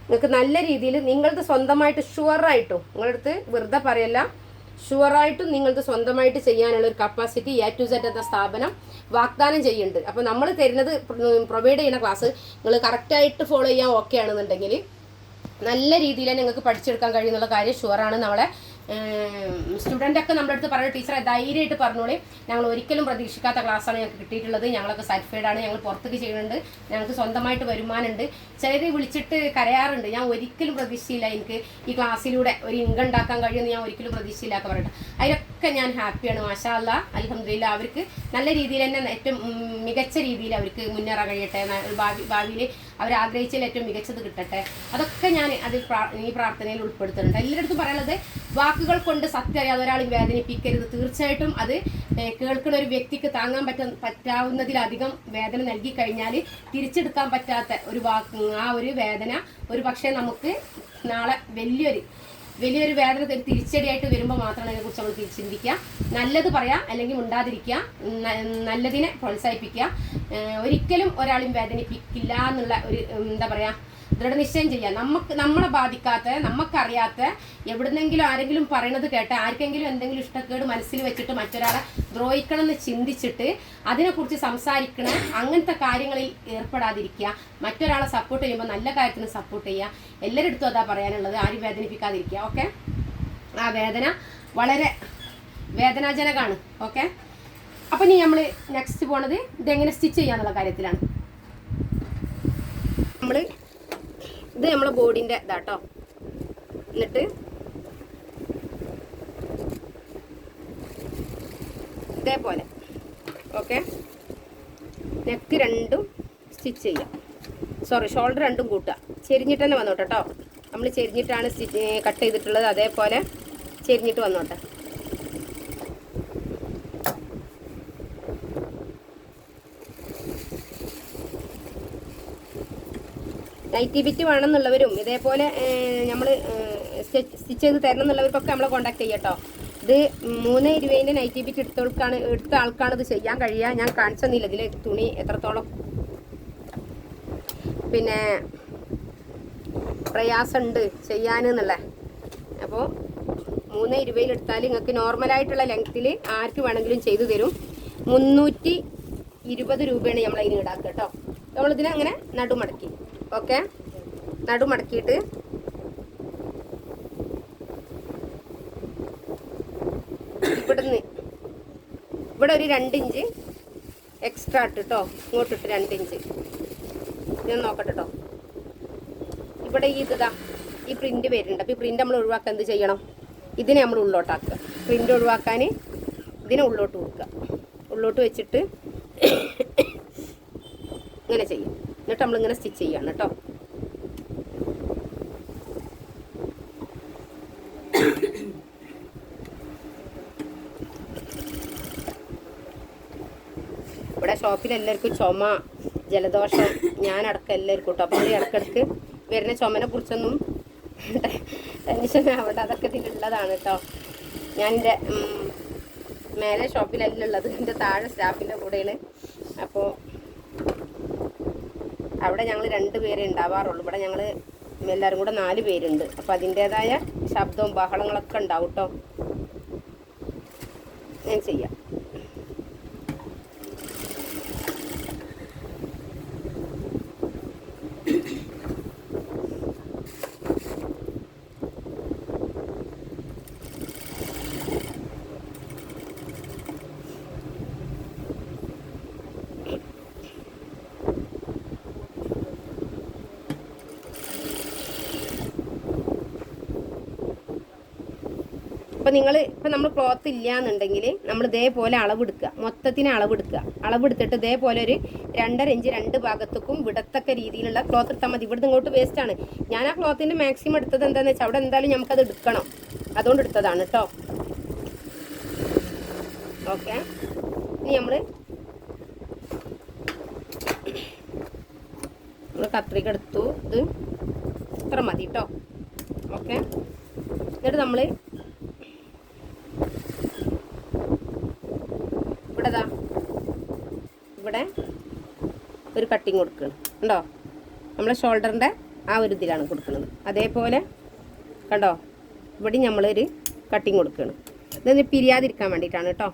നിങ്ങൾക്ക് നല്ല രീതിയിൽ നിങ്ങളത് സ്വന്തമായിട്ട് ഷുവറായിട്ടും നിങ്ങളടുത്ത് വെറുതെ പറയല്ല, ഷുവറായിട്ടും നിങ്ങളത് സ്വന്തമായിട്ട് ചെയ്യാനുള്ള ഒരു കപ്പാസിറ്റി A to Z എന്ന സ്ഥാപനം വാഗ്ദാനം ചെയ്യുന്നുണ്ട്. അപ്പോൾ നമ്മൾ തരുന്നത് പ്രൊവൈഡ് ചെയ്യുന്ന ക്ലാസ് നിങ്ങൾ കറക്റ്റായിട്ട് ഫോളോ ചെയ്യാൻ ഓക്കെ ആണെന്നുണ്ടെങ്കിൽ നല്ല രീതിയിൽ തന്നെ നിങ്ങൾക്ക് പഠിച്ചെടുക്കാൻ കഴിയുന്നുള്ള കാര്യം ഷുവറാണ്. നമ്മളെ സ്റ്റുഡൻ്റ് ഒക്കെ നമ്മുടെ അടുത്ത് പറഞ്ഞ ടീച്ചറെ ധൈര്യമായിട്ട് പറഞ്ഞോളി, ഞങ്ങൾ ഒരിക്കലും പ്രതീക്ഷിക്കാത്ത ക്ലാസ്സാണ് ഞങ്ങൾക്ക് കിട്ടിയിട്ടുള്ളത്, ഞങ്ങളൊക്കെ സാറ്റിസ്ഫൈഡ് ആണ്, ഞങ്ങൾ പുറത്തേക്ക് ചെയ്യുന്നുണ്ട്, ഞങ്ങൾക്ക് സ്വന്തമായിട്ട് വരുമാനമുണ്ട്. ചിലർ വിളിച്ചിട്ട് കരയാറുണ്ട്, ഞാൻ ഒരിക്കലും പ്രതീക്ഷിച്ചില്ല എനിക്ക് ഈ ക്ലാസ്സിലൂടെ ഒരു ഇൻകം ഉണ്ടാക്കാൻ കഴിയുമെന്ന് ഞാൻ ഒരിക്കലും പ്രതീക്ഷിച്ചില്ല ഒക്കെ പറയട്ടെ. അതിലൊക്കെ ഞാൻ ഹാപ്പിയാണ്. മാഷാ അല്ലാ, അൽഹംദുലില്ലാ. അവർക്ക് നല്ല രീതിയിൽ തന്നെ ഏറ്റവും മികച്ച രീതിയിൽ അവർക്ക് മുന്നേറാൻ കഴിയട്ടെ, ഭാവിയിൽ അവർ ആഗ്രഹിച്ചതിൽ ഏറ്റവും മികച്ചത് കിട്ടട്ടെ. അതൊക്കെ ഞാൻ അതിൽ ഈ പ്രാർത്ഥനയിൽ ഉൾപ്പെടുത്തുന്നുണ്ട്. എല്ലായിടത്തും പറയാനുള്ളത്, വാക്കുകൾ കൊണ്ട് സത്യം അറിയാതെ ഒരാളെ വേദനിപ്പിക്കരുത്. തീർച്ചയായിട്ടും അത് കേൾക്കുന്ന ഒരു വ്യക്തിക്ക് താങ്ങാൻ പറ്റാവുന്നതിലധികം വേദന നൽകി കഴിഞ്ഞാൽ തിരിച്ചെടുക്കാൻ പറ്റാത്ത ഒരു വാക്ക്, ആ ഒരു വേദന ഒരു പക്ഷേ നമുക്ക് നാളെ വലിയൊരു വേദന തിരിച്ചടിയായിട്ട് വരുമ്പോൾ മാത്രമാണ് അതിനെക്കുറിച്ച് നമ്മൾ ചിന്തിക്കുക. നല്ലത് പറയാം, അല്ലെങ്കിൽ മിണ്ടാതിരിക്കുക, നല്ലതിനെ പ്രോത്സാഹിപ്പിക്കുക. ഒരിക്കലും ഒരാളെയും വേദനിപ്പിക്കില്ല എന്നുള്ള ഒരു എന്താ പറയുക ദൃഢനിശ്ചയം ചെയ്യാം. നമ്മളെ ബാധിക്കാത്ത, നമുക്കറിയാത്ത എവിടുന്നെങ്കിലും ആരെങ്കിലും പറയണത് കേട്ട് ആർക്കെങ്കിലും എന്തെങ്കിലും ഇഷ്ടക്കേട് മനസ്സിൽ വെച്ചിട്ട് മറ്റൊരാളെ ദ്രോഹിക്കണം എന്ന് ചിന്തിച്ചിട്ട് അതിനെക്കുറിച്ച് സംസാരിക്കണം, അങ്ങനത്തെ കാര്യങ്ങളിൽ ഏർപ്പെടാതിരിക്കുക. മറ്റൊരാളെ സപ്പോർട്ട് ചെയ്യുമ്പോൾ നല്ല കാര്യത്തിന് സപ്പോർട്ട് ചെയ്യുക. എല്ലാവരുടെ അതാ പറയാനുള്ളത്, ആരും വേദനിപ്പിക്കാതിരിക്കുക. ഓക്കെ, ആ വേദന വളരെ വേദനാജനകമാണ്. ഓക്കെ, അപ്പം ഇനി നമ്മൾ നെക്സ്റ്റ് പോണത് ഇതെങ്ങനെ സ്റ്റിച്ച് ചെയ്യാന്നുള്ള കാര്യത്തിലാണ്. ഇത് നമ്മളെ ബോഡിൻ്റെ ഇതാട്ടോ. എന്നിട്ട് ഇതേപോലെ ഓക്കെ, നെക്ക് രണ്ടും സ്റ്റിച്ച് ചെയ്യാം. ഷോൾഡർ രണ്ടും കൂട്ടുക. ചെരിഞ്ഞിട്ട് തന്നെ വന്നോട്ടെ കേട്ടോ. നമ്മൾ ചെരിഞ്ഞിട്ടാണ് കട്ട് ചെയ്തിട്ടുള്ളത്, അതേപോലെ ചെരിഞ്ഞിട്ട് വന്നോട്ടെ. നൈറ്റി ബിറ്റ് വേണമെന്നുള്ളവരും ഇതേപോലെ നമ്മൾ സ്റ്റിച്ച് ചെയ്ത് തരണം എന്നുള്ളവർക്കൊക്കെ നമ്മളെ കോൺടാക്ട് ചെയ്യാം കേട്ടോ. ഇത് 3.20 നൈറ്റി ബിറ്റ് എടുത്ത ആൾക്കാണ് ഇത് ചെയ്യാൻ കഴിയുക. ഞാൻ കാണിച്ചെന്നില്ല ഇതിൽ തുണി എത്രത്തോളം പിന്നെ പ്രയാസമുണ്ട് ചെയ്യാനെന്നുള്ളത്. അപ്പോൾ 3.20 എടുത്താൽ നിങ്ങൾക്ക് നോർമലായിട്ടുള്ള ലെങ്ത്തിൽ ആർക്ക് വേണമെങ്കിലും ചെയ്തു തരും. 320 രൂപയാണ് നമ്മളതിന് ഈടാക്കുക കേട്ടോ. നമ്മളിതിനെ അങ്ങനെ നടുമടക്കി ഓക്കെ, നടുമടക്കിയിട്ട് ഇവിടെ ഒരു 2 ഇഞ്ച് എക്സ്ട്രാ ഇട്ട് കേട്ടോ, ഇങ്ങോട്ടിട്ട് 2 ഇഞ്ച്. ഞാൻ നോക്കട്ടെ കേട്ടോ. ഇവിടെ ഈ പ്രിന്റ് വരുന്നുണ്ട്. അപ്പോൾ ഈ പ്രിന്റ് നമ്മൾ ഒഴിവാക്കാൻ എന്ത് ചെയ്യണം? ഇതിനെ നമ്മൾ ഉള്ളോട്ടാക്കുക. പ്രിന്റ് ഒഴിവാക്കാൻ ഇതിനെ ഉള്ളോട്ട് കൊടുക്കുക. ഉള്ളോട്ട് വെച്ചിട്ട് ഇങ്ങനെ ചെയ്യും. എന്നിട്ട് നമ്മളിങ്ങനെ സ്റ്റിച്ച് ചെയ്യാണ് കേട്ടോ. ഇവിടെ ഷോപ്പിൽ എല്ലാവർക്കും ചുമ, ജലദോഷം, ഞാനടക്കം എല്ലാവർക്കും കേട്ടോ. അപ്പോൾ ഇടയ്ക്കിടയ്ക്ക് വരുന്ന ചുമനെ കുറിച്ചൊന്നും ടെൻഷൻ ആവണ്ട, അതൊക്കെ ഇതിലുള്ളതാണ് കേട്ടോ. ഞാൻ എൻ്റെ മേലെ ഷോപ്പിലല്ല ഉള്ളത്, എൻ്റെ താഴെ സ്റ്റാഫിൻ്റെ കൂടെയാണ്. അപ്പോൾ അവിടെ ഞങ്ങൾ 2 പേരെ ഉണ്ടാവാറുള്ളൂ. ഇവിടെ ഞങ്ങൾ എല്ലാവരും കൂടെ 4 പേരുണ്ട്. അപ്പോൾ അതിൻ്റേതായ ശബ്ദവും ബഹളങ്ങളൊക്കെ ഉണ്ടാവും കേട്ടോ. ഞാൻ ചെയ്യാം. അപ്പോൾ നമ്മൾ ക്ലോത്ത് ഇല്ല എന്നുണ്ടെങ്കിൽ നമ്മൾ ഇതേപോലെ അളവെടുക്കുക, മൊത്തത്തിന് അളവെടുക്കുക. അളവെടുത്തിട്ട് ഇതേപോലെ ഒരു 2.5 ഇഞ്ച് 2 ഭാഗത്തേക്കും വിടത്തക്ക രീതിയിലുള്ള ക്ലോത്ത് എടുത്താൽ മതി. ഇവിടുന്ന് ഇങ്ങോട്ട് വേസ്റ്റാണ്. ഞാൻ ആ ക്ലോത്തിൻ്റെ മാക്സിമം എടുത്തത് എന്താണെന്ന് വെച്ചാൽ അവിടെ എന്തായാലും നമുക്കത് എടുക്കണം, അതുകൊണ്ട് എടുത്തതാണ് കേട്ടോ. ഓക്കെ, ഇനി നമ്മൾ കത്രിക എടുത്തു. ഇത് ഇത്ര മതി കേട്ടോ. ഓക്കെ, എന്നിട്ട് നമ്മൾ ഇവിടെ ഒരു കട്ടിങ് കൊടുക്കണം. ഉണ്ടോ? നമ്മളെ ഷോൾഡറിൻ്റെ ആ ഒരു ഇതിലാണ് കൊടുക്കുന്നത്. അതേപോലെ കണ്ടോ ഇവിടെ നമ്മളൊരു കട്ടിങ് കൊടുക്കുകയാണ്. ഇതൊന്ന് പിരിയാതിരിക്കാൻ വേണ്ടിയിട്ടാണ് കേട്ടോ.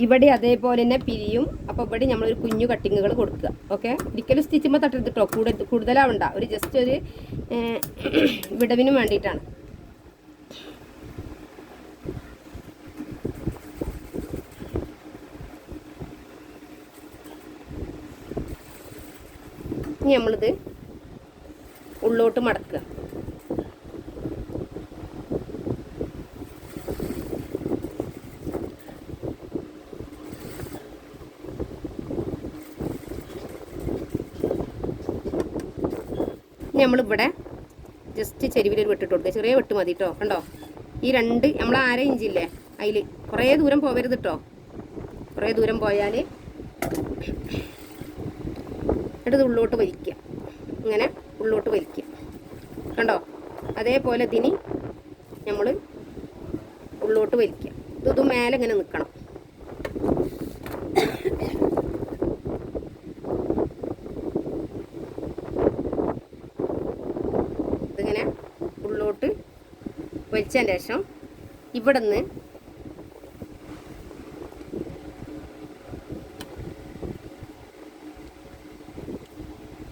ഇവിടെ അതേപോലെ തന്നെ പിരിയും. അപ്പോൾ ഇവിടെ നമ്മളൊരു കുഞ്ഞു കട്ടിങ്ങുകൾ കൊടുക്കുക. ഓക്കെ, ഒരിക്കലും സ്റ്റിച്ചുമ്പോൾ തട്ടരുത് കേട്ടോ. കൂടുതലാവണ്ട, ഒരു ജസ്റ്റ് ഒരു വിടവിനും വേണ്ടിയിട്ടാണ്. ഇനി നമ്മളിത് ഉള്ളോട്ട് മടക്കുക. നമ്മളിവിടെ ജസ്റ്റ് ചെരുവിലൊരു വെട്ടിട്ട് കൊടുക്കുക. ചെറിയ വെട്ട് മതി കേട്ടോ. കണ്ടോ ഈ രണ്ട് നമ്മൾ 1/2 ഇഞ്ചില്ലേ അതിൽ കുറേ ദൂരം പോകരുത് കേട്ടോ. കുറേ ദൂരം പോയാൽ എടുത്ത് ഉള്ളോട്ട് വലിക്കുക. ഇങ്ങനെ ഉള്ളോട്ട് വലിക്കുക. കണ്ടോ അതേപോലെ ഇതിന് നമ്മൾ ഉള്ളോട്ട് വലിക്കുക. ഇത് മേലെ ഇങ്ങനെ നിൽക്കണം. ഇതിങ്ങനെ ഉള്ളോട്ട് വലിച്ചതിന് ശേഷം ഇവിടെ നിന്ന്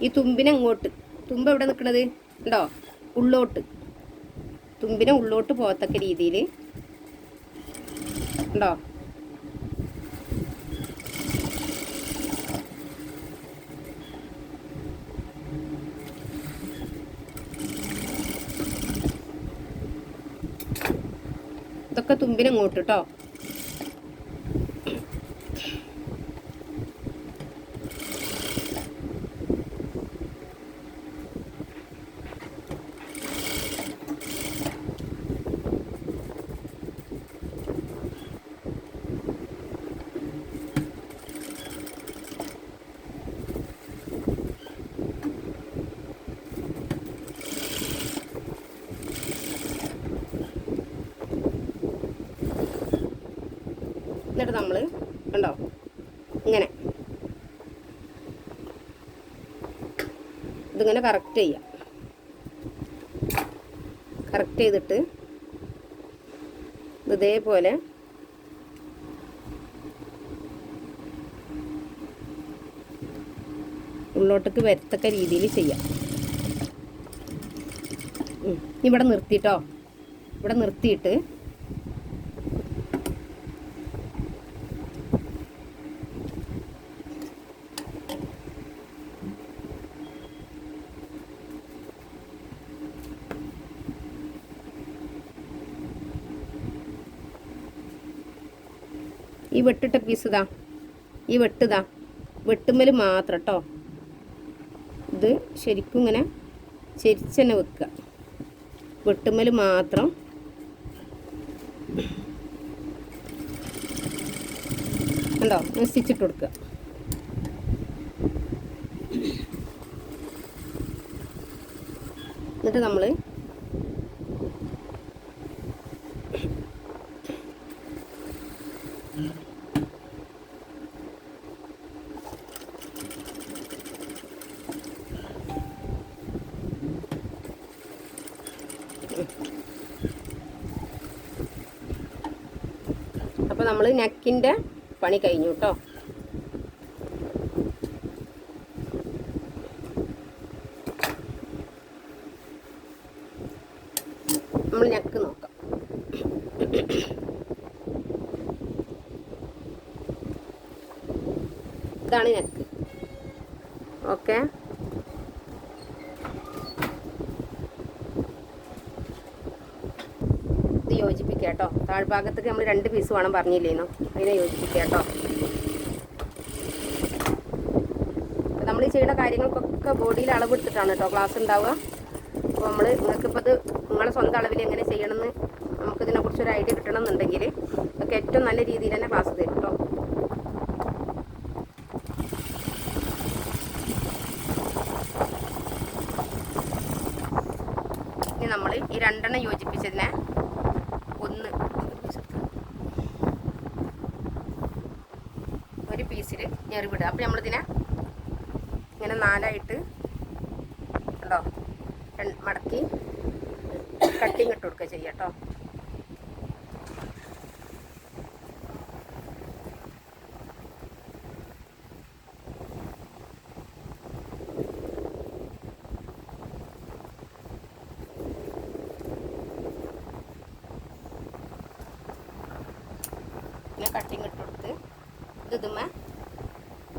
ഈ തുമ്പിനെ ഇങ്ങോട്ട്, തുമ്പ് എവിടെ നിൽക്കണത് ഉണ്ടോ, ഉള്ളോട്ട്, തുമ്പിനെ ഉള്ളോട്ട് പോകത്തക്ക രീതിയിൽ ഉണ്ടോ. ഇതൊക്കെ തുമ്പിനെ ഇങ്ങോട്ട് കേട്ടോ. എന്നിട്ട് നമ്മൾ കണ്ടോ ഇങ്ങനെ ഇതിങ്ങനെ കറക്റ്റ് ചെയ്യാം. കറക്റ്റ് ചെയ്തിട്ട് ഇതേപോലെ ഉള്ളോട്ടേക്ക് വരത്തക്ക രീതിയിൽ ചെയ്യാം. ഇവിടെ നിർത്തിയിട്ടോ, ഇവിടെ നിർത്തിയിട്ട് ഈ വെട്ടിട്ട പീസ് ഇതാ, ഈ വെട്ടിതാ, വെട്ടുമ്മൽ മാത്രം കേട്ടോ. ഇത് ശരിക്കും ഇങ്ങനെ ചെരിച്ച് തന്നെ വെക്കുക. വെട്ടുമ്മൽ മാത്രം കണ്ടോ സ്റ്റിച്ചിട്ട് കൊടുക്കുക. എന്നിട്ട് നമ്മൾ അപ്പോൾ നമ്മൾ നെക്കിൻ്റെ പണി കഴിഞ്ഞു കേട്ടോ. നമ്മൾ നെക്ക് നോക്കാം. ഇതാണ് നെക്ക്. ഓക്കെ, ഇത് യോജിപ്പിക്കുക കേട്ടോ. താഴ്ഭാഗത്തേക്ക് നമ്മൾ 2 പീസ് വേണം പറഞ്ഞില്ലേന്നോ, അതിനെ യോജിപ്പിക്കുക കേട്ടോ. നമ്മൾ ഈ ചെയ്യുന്ന കാര്യങ്ങൾക്കൊക്കെ ബോഡിയിൽ അളവെടുത്തിട്ടാണ് കേട്ടോ ക്ലാസ് ഉണ്ടാവുക. അപ്പോൾ നമ്മൾ നിങ്ങൾക്കിപ്പോൾ ഇത് നിങ്ങളെ സ്വന്തം അളവിൽ എങ്ങനെ ചെയ്യണമെന്ന് നമുക്കിതിനെക്കുറിച്ചൊരു ഐഡിയ കിട്ടണമെന്നുണ്ടെങ്കിൽ ഒക്കെ ഏറ്റവും നല്ല രീതിയിൽ തന്നെ ക്ലാസ് തരും കേട്ടോ. ഇനി നമ്മൾ ഈ 2 യോജിപ്പിച്ചതിനെ ഒരു പീസിൽ ഞെറിവിടുക. അപ്പോൾ നമ്മളിതിനെ ഇങ്ങനെ 4 ആയിട്ട് ഉണ്ടോ മടക്കി കട്ടിങ് ഇട്ട് കൊടുക്കുക ചെയ്യാം കേട്ടോ. പിന്നെ കട്ടിങ് ഇട്ട് കൊടുത്ത് ഇതുമ്മ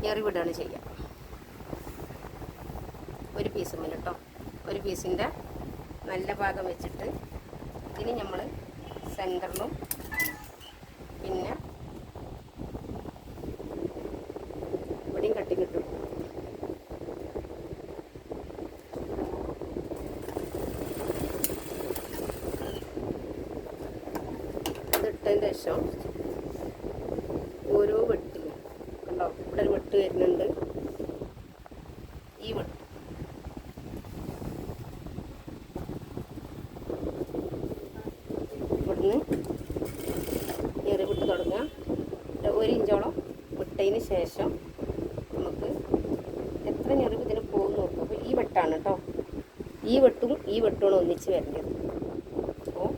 ഞെറിവിടുകയാണ് ചെയ്യുക. ഒരു പീസ് മേലെ കേട്ടോ, ഒരു പീസിൻ്റെ നല്ല ഭാഗം വെച്ചിട്ട് ഇതിന് നമ്മൾ സെൻറ്ററിലും പിന്നെ ഇവിടെയും കട്ടിങ് ഇട്ടു. ഇതിട്ടതിന് ശേഷം ഓരോ വെട്ടിലും കണ്ടോ, ഇവിടെ ഒരു വെട്ട് വരുന്നുണ്ട്. ഈ വെട്ട് ഇവിടുന്ന് ഞെറി വിട്ട് തുടങ്ങുക. 1 ഇഞ്ചോളം വിട്ടതിന് ശേഷം നമുക്ക് എത്ര ഞെറിവ് ഇതിന് പോകും നോക്കുക. അപ്പോൾ ഈ വെട്ടാണ് കേട്ടോ, ഈ വെട്ടുമാണ് ഒന്നിച്ച് വരേണ്ടത്. അപ്പോൾ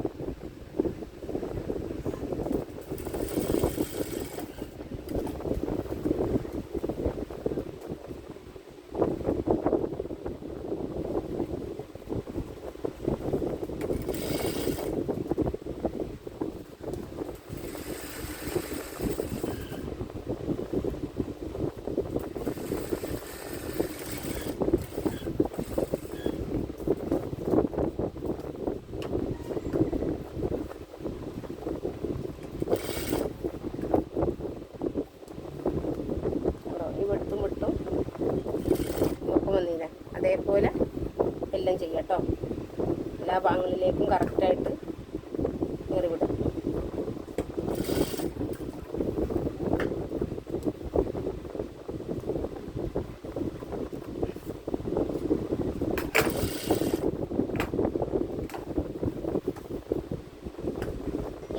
വന്നില്ല അതേപോലെ എല്ലാം ചെയ്യാം കേട്ടോ. എല്ലാ ഭാഗങ്ങളിലേക്കും കറക്റ്റായിട്ട് ഞെറിവിടും.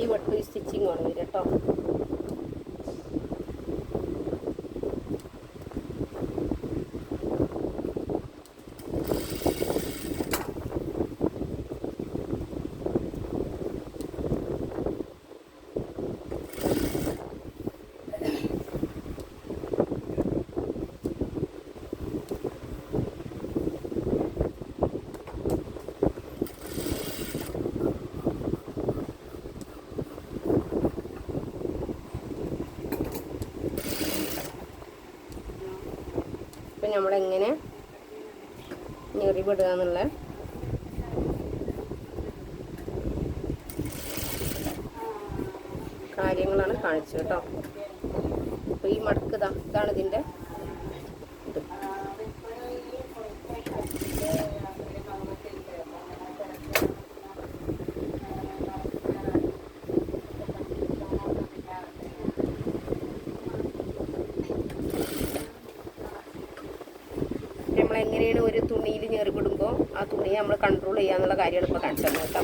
ഈ വെട്ടും ഈ സ്റ്റിച്ചിങ് ആണ് വരിക കേട്ടോ. ഇപ്പം നമ്മളെങ്ങനെ ഞെറിവിടുക എന്നുള്ള കാര്യങ്ങളാണ് കാണിച്ചത് കേട്ടോ. അപ്പോൾ ഈ മടക്ക് ഇതാണ് ഇതിൻ്റെ ഇത്. നമ്മളെങ്ങനെയാണ് ഒരു തുണിയിൽ ഞെറിവിടുമ്പോൾ ആ തുണിയെ നമ്മൾ കൺട്രോൾ ചെയ്യാന്നുള്ള കാര്യമാണ് ഇപ്പോൾ കാണിച്ചത് കേട്ടോ.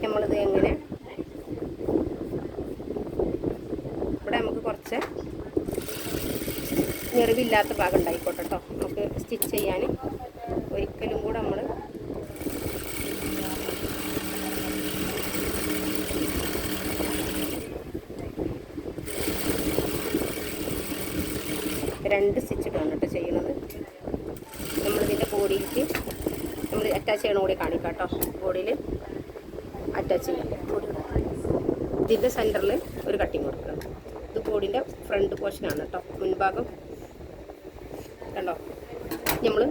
നമ്മളിത് എങ്ങനെ ഇവിടെ നമുക്ക് കുറച്ച് ഞെറിവില്ലാത്ത ഭാഗം ഉണ്ടായിക്കോട്ടെ കേട്ടോ. നമുക്ക് സ്റ്റിച്ച് ചെയ്യാൻ ഒരിക്കലും കൂടെ നമ്മൾ രണ്ട് സ്റ്റിച്ച് ഇട്ടാണ് കേട്ടോ ചെയ്യണത്. നമ്മളിതിൻ്റെ ബോഡിയിലേക്ക് നമ്മൾ അറ്റാച്ച് ചെയ്യണ കൂടി കാണിക്കാം കേട്ടോ. ബോഡിയിൽ അറ്റാച്ച് ചെയ്യാം. ഇതിൻ്റെ സെൻറ്ററിൽ ഒരു കട്ടിങ് കൊടുക്കുക. ഇത് ബോഡിൻ്റെ ഫ്രണ്ട് പോർഷനാണ് കേട്ടോ, മുൻഭാഗം കണ്ടോ. നമ്മൾ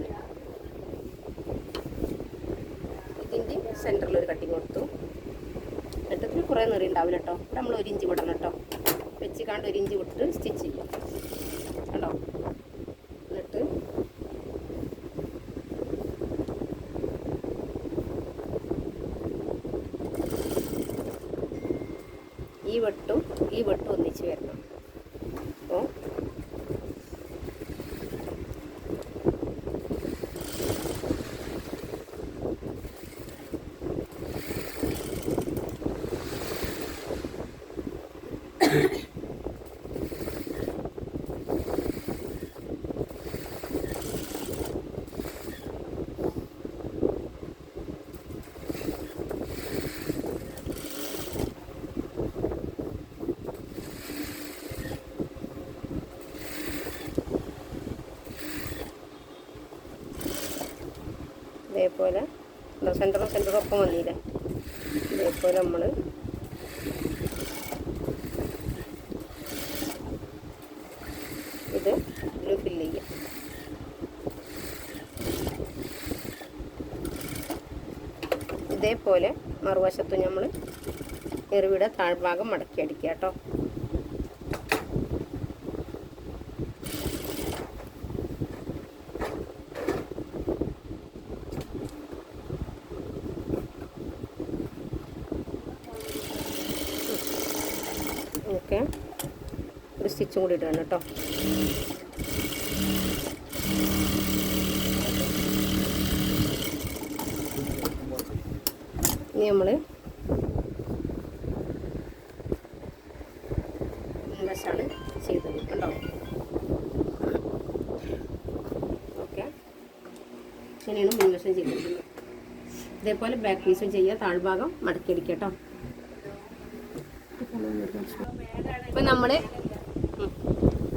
ഇതിൻ്റെ സെൻറ്ററിൽ ഒരു കട്ടിങ് കൊടുത്തു. എന്നിട്ട് കുറേ നിറി ഉണ്ടാവില്ല കേട്ടോ. ഇവിടെ നമ്മൾ 1 ഇഞ്ച് വിടണം കേട്ടോ. വെച്ച് കാണ്ട് 1 ഇഞ്ച് വിട്ടിട്ട് സ്റ്റിച്ച് ചെയ്യാം കണ്ടോ. എന്നിട്ട് ഈ വെട്ടും ഒന്നിച്ച് വരണം. അപ്പോൾ ഇതേപോലെ സെൻറ്ററൊപ്പം വന്നില്ലേ, ഇതേപോലെ നമ്മൾ ഇത് ഫില്ല് ചെയ്യാം. ഇതേപോലെ മറുവശത്ത് നമ്മൾ എറിവിടെ താഴ്ഭാഗം മടക്കി അടിക്കുക കേട്ടോ. ഓക്കെ, ഒരു സ്റ്റിച്ചും കൂടി ഇടണം കേട്ടോ. ഇനി നമ്മൾ മുൻവശമാണ് ചെയ്തത് കേട്ടോ. ഓക്കെ, ഇങ്ങനെയാണ് മുൻവശം ചെയ്തിരിക്കുന്നത്. ഇതേപോലെ ബാക്ക് പീസും ചെയ്യുക, താഴ്ഭാഗം മടക്കിയടിക്കുക കേട്ടോ. ഇപ്പം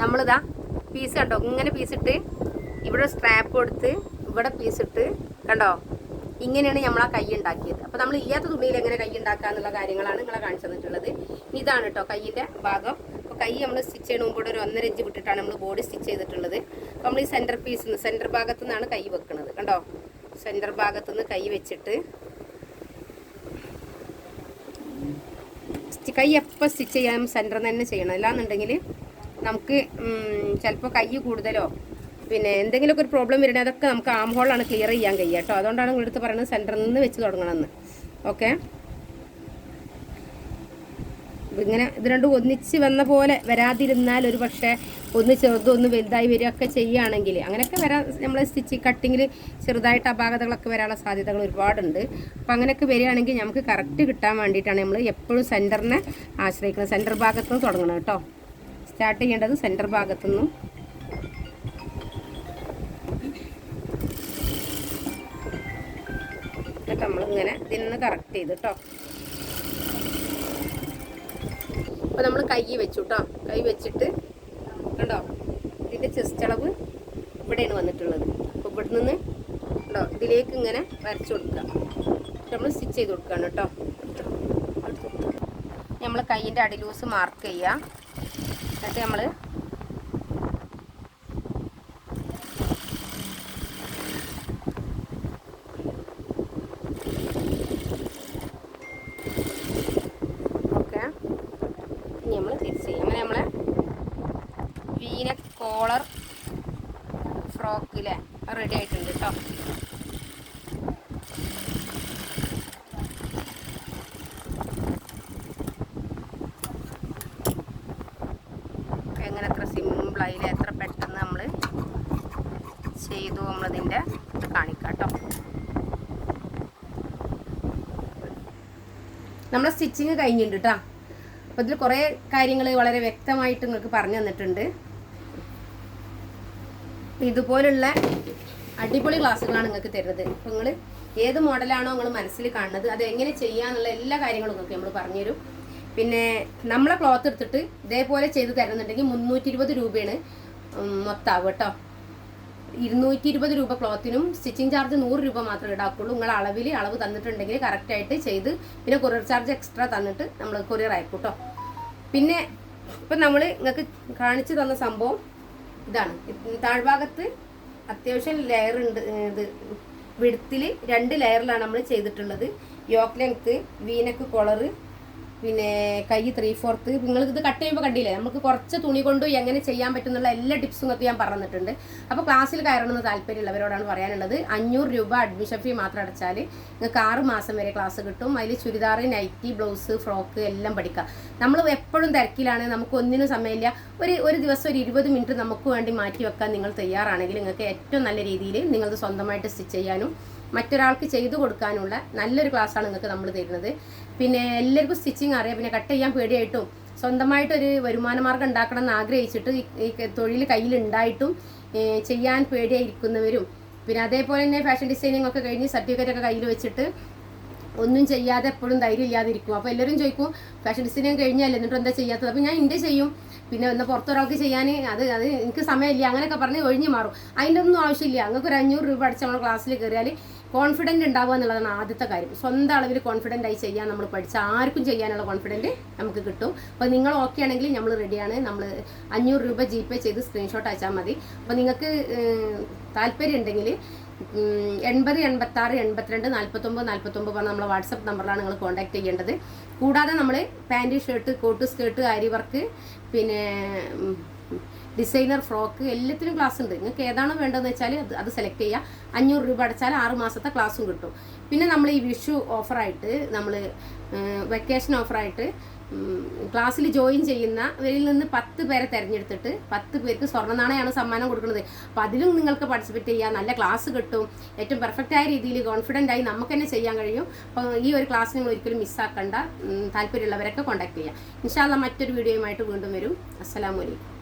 നമ്മളിതാ പീസ് കണ്ടോ, ഇങ്ങനെ പീസിട്ട് ഇവിടെ സ്ട്രാപ്പ് കൊടുത്ത് ഇവിടെ പീസിട്ട് കണ്ടോ, ഇങ്ങനെയാണ് നമ്മൾ ആ കൈ ഉണ്ടാക്കിയത്. അപ്പോൾ നമ്മൾ ഇല്ലാത്ത തുണിയിൽ എങ്ങനെ കൈ ഉണ്ടാക്കുക എന്നുള്ള കാര്യങ്ങളാണ് നിങ്ങളെ കാണിച്ചു തന്നിട്ടുള്ളത്. ഇതാണ് കേട്ടോ കൈയിൻ്റെ ഭാഗം. അപ്പോൾ കൈ നമ്മൾ സ്റ്റിച്ച് ചെയ്യണ മുമ്പ് ഒരു 1.5 ഇഞ്ച് വിട്ടിട്ടാണ് നമ്മൾ ബോഡി സ്റ്റിച്ച് ചെയ്തിട്ടുള്ളത്. അപ്പോൾ നമ്മൾ ഈ സെൻറ്റർ ഭാഗത്തു നിന്നാണ് കൈ വെക്കുന്നത് കണ്ടോ. സെൻറ്റർ ഭാഗത്തു നിന്ന് കൈ വെച്ചിട്ട് കൈ എപ്പോൾ സ്റ്റിച്ച് ചെയ്യാനും സെൻറ്ററിൽ തന്നെ ചെയ്യണം. അല്ലാന്നുണ്ടെങ്കിൽ നമുക്ക് ചിലപ്പോൾ കൈ കൂടുതലോ പിന്നെ എന്തെങ്കിലുമൊക്കെ ഒരു പ്രോബ്ലം വരണേ അതൊക്കെ നമുക്ക് ആം ഹോളാണ് ക്ലിയർ ചെയ്യാൻ കഴിയുക കേട്ടോ. അതുകൊണ്ടാണ് നിങ്ങളടുത്ത് പറയുന്നത് സെൻറ്ററിൽ നിന്ന് വെച്ച് തുടങ്ങണമെന്ന്. ഓക്കെ, ഇങ്ങനെ ഇത് രണ്ടും ഒന്നിച്ച് വന്ന പോലെ വരാതിരുന്നാൽ ഒരു പക്ഷേ ഒന്ന് ചെറുതും ഒന്ന് വലുതായി വരികയൊക്കെ ചെയ്യുകയാണെങ്കിൽ അങ്ങനെയൊക്കെ നമ്മൾ സ്റ്റിച്ച് കട്ടിങ്ങിൽ ചെറുതായിട്ട് അപാകതകളൊക്കെ വരാനുള്ള സാധ്യതകൾ ഒരുപാടുണ്ട്. അപ്പോൾ അങ്ങനെയൊക്കെ വരികയാണെങ്കിൽ നമുക്ക് കറക്റ്റ് കിട്ടാൻ വേണ്ടിയിട്ടാണ് നമ്മൾ എപ്പോഴും സെൻറ്ററിനെ ആശ്രയിക്കുന്നത്. സെൻറ്റർ ഭാഗത്തുനിന്ന് തുടങ്ങണം കേട്ടോ. സ്റ്റാർട്ട് ചെയ്യേണ്ടത് സെൻറ്റർ ഭാഗത്തുനിന്നും. എന്നിട്ട് നമ്മളിങ്ങനെ ഇതിൽ നിന്ന് കറക്റ്റ് ചെയ്ത് കേട്ടോ. അപ്പോൾ നമ്മൾ കൈ വെച്ചു കേട്ടോ. കൈ വെച്ചിട്ട് കണ്ടോ ഇതിൻ്റെ ചെസ്റ്റ് അളവ് ഇവിടെയാണ് വന്നിട്ടുള്ളത്. അപ്പോൾ ഇവിടെ നിന്ന് കണ്ടോ ഇതിലേക്ക് ഇങ്ങനെ വരച്ചു കൊടുക്കുക. നമ്മൾ സ്റ്റിച്ച് ചെയ്ത് കൊടുക്കുകയാണ് കേട്ടോ. നമ്മൾ കൈയിൻ്റെ അടി ലൂസ് മാർക്ക് ചെയ്യുക. എന്നിട്ട് നമ്മൾ കോളർ ഫ്രോക്കിലെ റെഡി ആയിട്ടുണ്ട് കേട്ടോ. എങ്ങനെ എത്ര സിമ്പിളായില്ല, എത്ര പെട്ടെന്ന് നമ്മൾ ചെയ്തു നമ്മളതിൻ്റെ ഇത് കാണിക്കാം കേട്ടോ. നമ്മളെ സ്റ്റിച്ചിങ് കഴിഞ്ഞിട്ടുണ്ട് കേട്ടോ. അപ്പോൾ ഇതിൽ കുറേ കാര്യങ്ങൾ വളരെ വ്യക്തമായിട്ട് നിങ്ങൾക്ക് പറഞ്ഞു തന്നിട്ടുണ്ട്. ഇതുപോലുള്ള അടിപൊളി ക്ലാസ്സുകളാണ് നിങ്ങൾക്ക് തരുന്നത്. അപ്പോൾ നിങ്ങൾ ഏത് മോഡലാണോ നിങ്ങൾ മനസ്സിൽ കാണുന്നത് അത് എങ്ങനെ ചെയ്യാന്നുള്ള എല്ലാ കാര്യങ്ങളും നിങ്ങൾക്ക് നമ്മൾ പറഞ്ഞുതരും. പിന്നെ നമ്മളെ ക്ലോത്ത് എടുത്തിട്ട് ഇതേപോലെ ചെയ്ത് തരുന്നുണ്ടെങ്കിൽ 320 രൂപയാണ് മൊത്തമാവും കേട്ടോ. 220 രൂപ ക്ലോത്തിനും സ്റ്റിച്ചിങ് ചാർജ് 100 രൂപ മാത്രമേ ഈടാക്കുള്ളൂ. നിങ്ങൾ അളവ് തന്നിട്ടുണ്ടെങ്കിൽ കറക്റ്റായിട്ട് ചെയ്ത് പിന്നെ കൊറിയർ ചാർജ് എക്സ്ട്രാ തന്നിട്ട് നമ്മൾ കൊറിയർ അയക്കും കേട്ടോ. പിന്നെ ഇപ്പം നമ്മൾ നിങ്ങൾക്ക് കാണിച്ചു തന്ന സംഭവം ഇതാണ്. താഴ്ഭാഗത്ത് അത്യാവശ്യം ലെയർ ഉണ്ട്. ഇത് വിഡ്ത്തിൽ 2 ലെയറിലാണ് നമ്മൾ ചെയ്തിട്ടുള്ളത്. യോക്ക് ലെങ്ത്ത്, വീനക്ക് കോളറ്, പിന്നെ കൈ 3/4. നിങ്ങളിത് കട്ട് ചെയ്യുമ്പോൾ കണ്ടില്ലേ നമുക്ക് കുറച്ച് തുണി കൊണ്ട് എങ്ങനെ ചെയ്യാൻ പറ്റുന്നുള്ള എല്ലാ ടിപ്സും ഒക്കെ ഞാൻ പറഞ്ഞിട്ടുണ്ട്. അപ്പോൾ ക്ലാസ്സിൽ കയറണമെന്ന് താല്പര്യമുള്ളവരോടാണ് പറയാനുള്ളത്. 500 രൂപ അഡ്മിഷൻ ഫീ മാത്രം അടച്ചാൽ നിങ്ങൾക്ക് 6 മാസം വരെ ക്ലാസ് കിട്ടും. അതിൽ ചുരിദാർ, നൈറ്റി, ബ്ലൗസ്, ഫ്രോക്ക് എല്ലാം പഠിക്കാം. നമ്മൾ എപ്പോഴും തിരക്കിലാണ്, നമുക്ക് ഒന്നിനും സമയമില്ല. ഒരു ദിവസം ഒരു 20 മിനിറ്റ് നമുക്ക് വേണ്ടി മാറ്റി വെക്കാൻ നിങ്ങൾ തയ്യാറാണെങ്കിൽ നിങ്ങൾക്ക് ഏറ്റവും നല്ല രീതിയിൽ നിങ്ങളത് സ്വന്തമായിട്ട് സ്റ്റിച്ച് ചെയ്യാനും മറ്റൊരാൾക്ക് ചെയ്തു കൊടുക്കാനുള്ള നല്ലൊരു ക്ലാസ്സാണ് നിങ്ങൾക്ക് നമ്മൾ തരുന്നത്. പിന്നെ എല്ലാവർക്കും സ്റ്റിച്ചിങ് അറിയാം. പിന്നെ കട്ട് ചെയ്യാൻ പേടിയായിട്ടും സ്വന്തമായിട്ടൊരു വരുമാന മാർഗ്ഗം ഉണ്ടാക്കണം എന്ന് ആഗ്രഹിച്ചിട്ട് ഈ തൊഴിൽ കയ്യിലുണ്ടായിട്ടും ചെയ്യാൻ പേടിയായിരിക്കുന്നവരും, പിന്നെ അതേപോലെ തന്നെ ഫാഷൻ ഡിസൈനിങ് ഒക്കെ കഴിഞ്ഞ് സർട്ടിഫിക്കറ്റ് ഒക്കെ കയ്യിൽ വെച്ചിട്ട് ഒന്നും ചെയ്യാതെ എപ്പോഴും ധൈര്യം ഇല്ലാതിരിക്കും. അപ്പോൾ എല്ലാവരും ചോദിക്കും ഫാഷൻ ഡിസൈനിങ് കഴിഞ്ഞാൽ എന്നിട്ട് എന്താ ചെയ്യാത്തത്. അപ്പോൾ ഞാൻ ഇന്ത്യ ചെയ്യും, പിന്നെ ഒന്ന് പുറത്തൊരാൾക്ക് ചെയ്യാൻ അത് എനിക്ക് സമയമില്ല അങ്ങനെയൊക്കെ പറഞ്ഞ് ഒഴിഞ്ഞു മാറും. അതിൻ്റെ ഒന്നും ആവശ്യമില്ല. നിങ്ങൾക്ക് ഒരു 500 രൂപ അടിച്ച് നമ്മൾ ക്ലാസ്സിൽ കയറിയാൽ കോൺഫിഡൻറ്റ് ഉണ്ടാവുക എന്നുള്ളതാണ് ആദ്യത്തെ കാര്യം. സ്വന്തം അളവിൽ കോൺഫിഡൻ്റ് ആയി ചെയ്യാൻ നമ്മൾ പഠിച്ച ആർക്കും ചെയ്യാനുള്ള കോൺഫിഡൻറ്റ് നമുക്ക് കിട്ടും. അപ്പോൾ നിങ്ങൾ ഓക്കെ ആണെങ്കിൽ നമ്മൾ റെഡിയാണ്. നമ്മൾ 500 രൂപ GPay ചെയ്ത് സ്ക്രീൻഷോട്ട് അയച്ചാൽ മതി. അപ്പോൾ നിങ്ങൾക്ക് താല്പര്യം ഉണ്ടെങ്കിൽ 80 86 82 49 49 പറഞ്ഞ നമ്മളെ വാട്സപ്പ് നമ്പറിലാണ് നിങ്ങൾ കോൺടാക്ട് ചെയ്യേണ്ടത്. കൂടാതെ നമ്മൾ പാൻറ്, ഷർട്ട്, കോട്ട്, സ്കേർട്ട്, അരി വർക്ക്, പിന്നെ ഡിസൈനർ ഫ്രോക്ക് എല്ലാത്തിനും ക്ലാസ് ഉണ്ട്. നിങ്ങൾക്ക് ഏതാണോ വേണ്ടതെന്ന് വെച്ചാൽ അത് സെലക്ട് ചെയ്യുക. 500 രൂപ അടച്ചാൽ 6 മാസത്തെ ക്ലാസ്സും കിട്ടും. പിന്നെ നമ്മൾ ഈ വിഷു ഓഫറായിട്ട് നമ്മൾ വെക്കേഷൻ ഓഫറായിട്ട് ക്ലാസ്സിൽ ജോയിൻ ചെയ്യുന്നവരിൽ നിന്ന് 10 പേരെ തിരഞ്ഞെടുത്തിട്ട് 10 പേർക്ക് സ്വർണ്ണ നാണയമാണ് സമ്മാനം കൊടുക്കുന്നത്. അപ്പോൾ അതിലും നിങ്ങൾക്ക് പാർട്ടിസിപ്പേറ്റ് ചെയ്യാം. നല്ല ക്ലാസ് കിട്ടും. ഏറ്റവും പെർഫെക്റ്റായ രീതിയിൽ കോൺഫിഡൻ്റ് ആയി നമുക്ക് തന്നെ ചെയ്യാൻ കഴിയും. അപ്പോൾ ഈ ഒരു ക്ലാസ് നിങ്ങൾ ഒരിക്കലും മിസ്സാക്കണ്ട. താല്പര്യമുള്ളവരൊക്കെ കോൺടാക്ട് ചെയ്യാം. ഇൻഷാ അല്ലാഹ് മറ്റൊരു വീഡിയോയുമായിട്ട് വീണ്ടും വരും. അസ്സലാമു അലൈക്കും.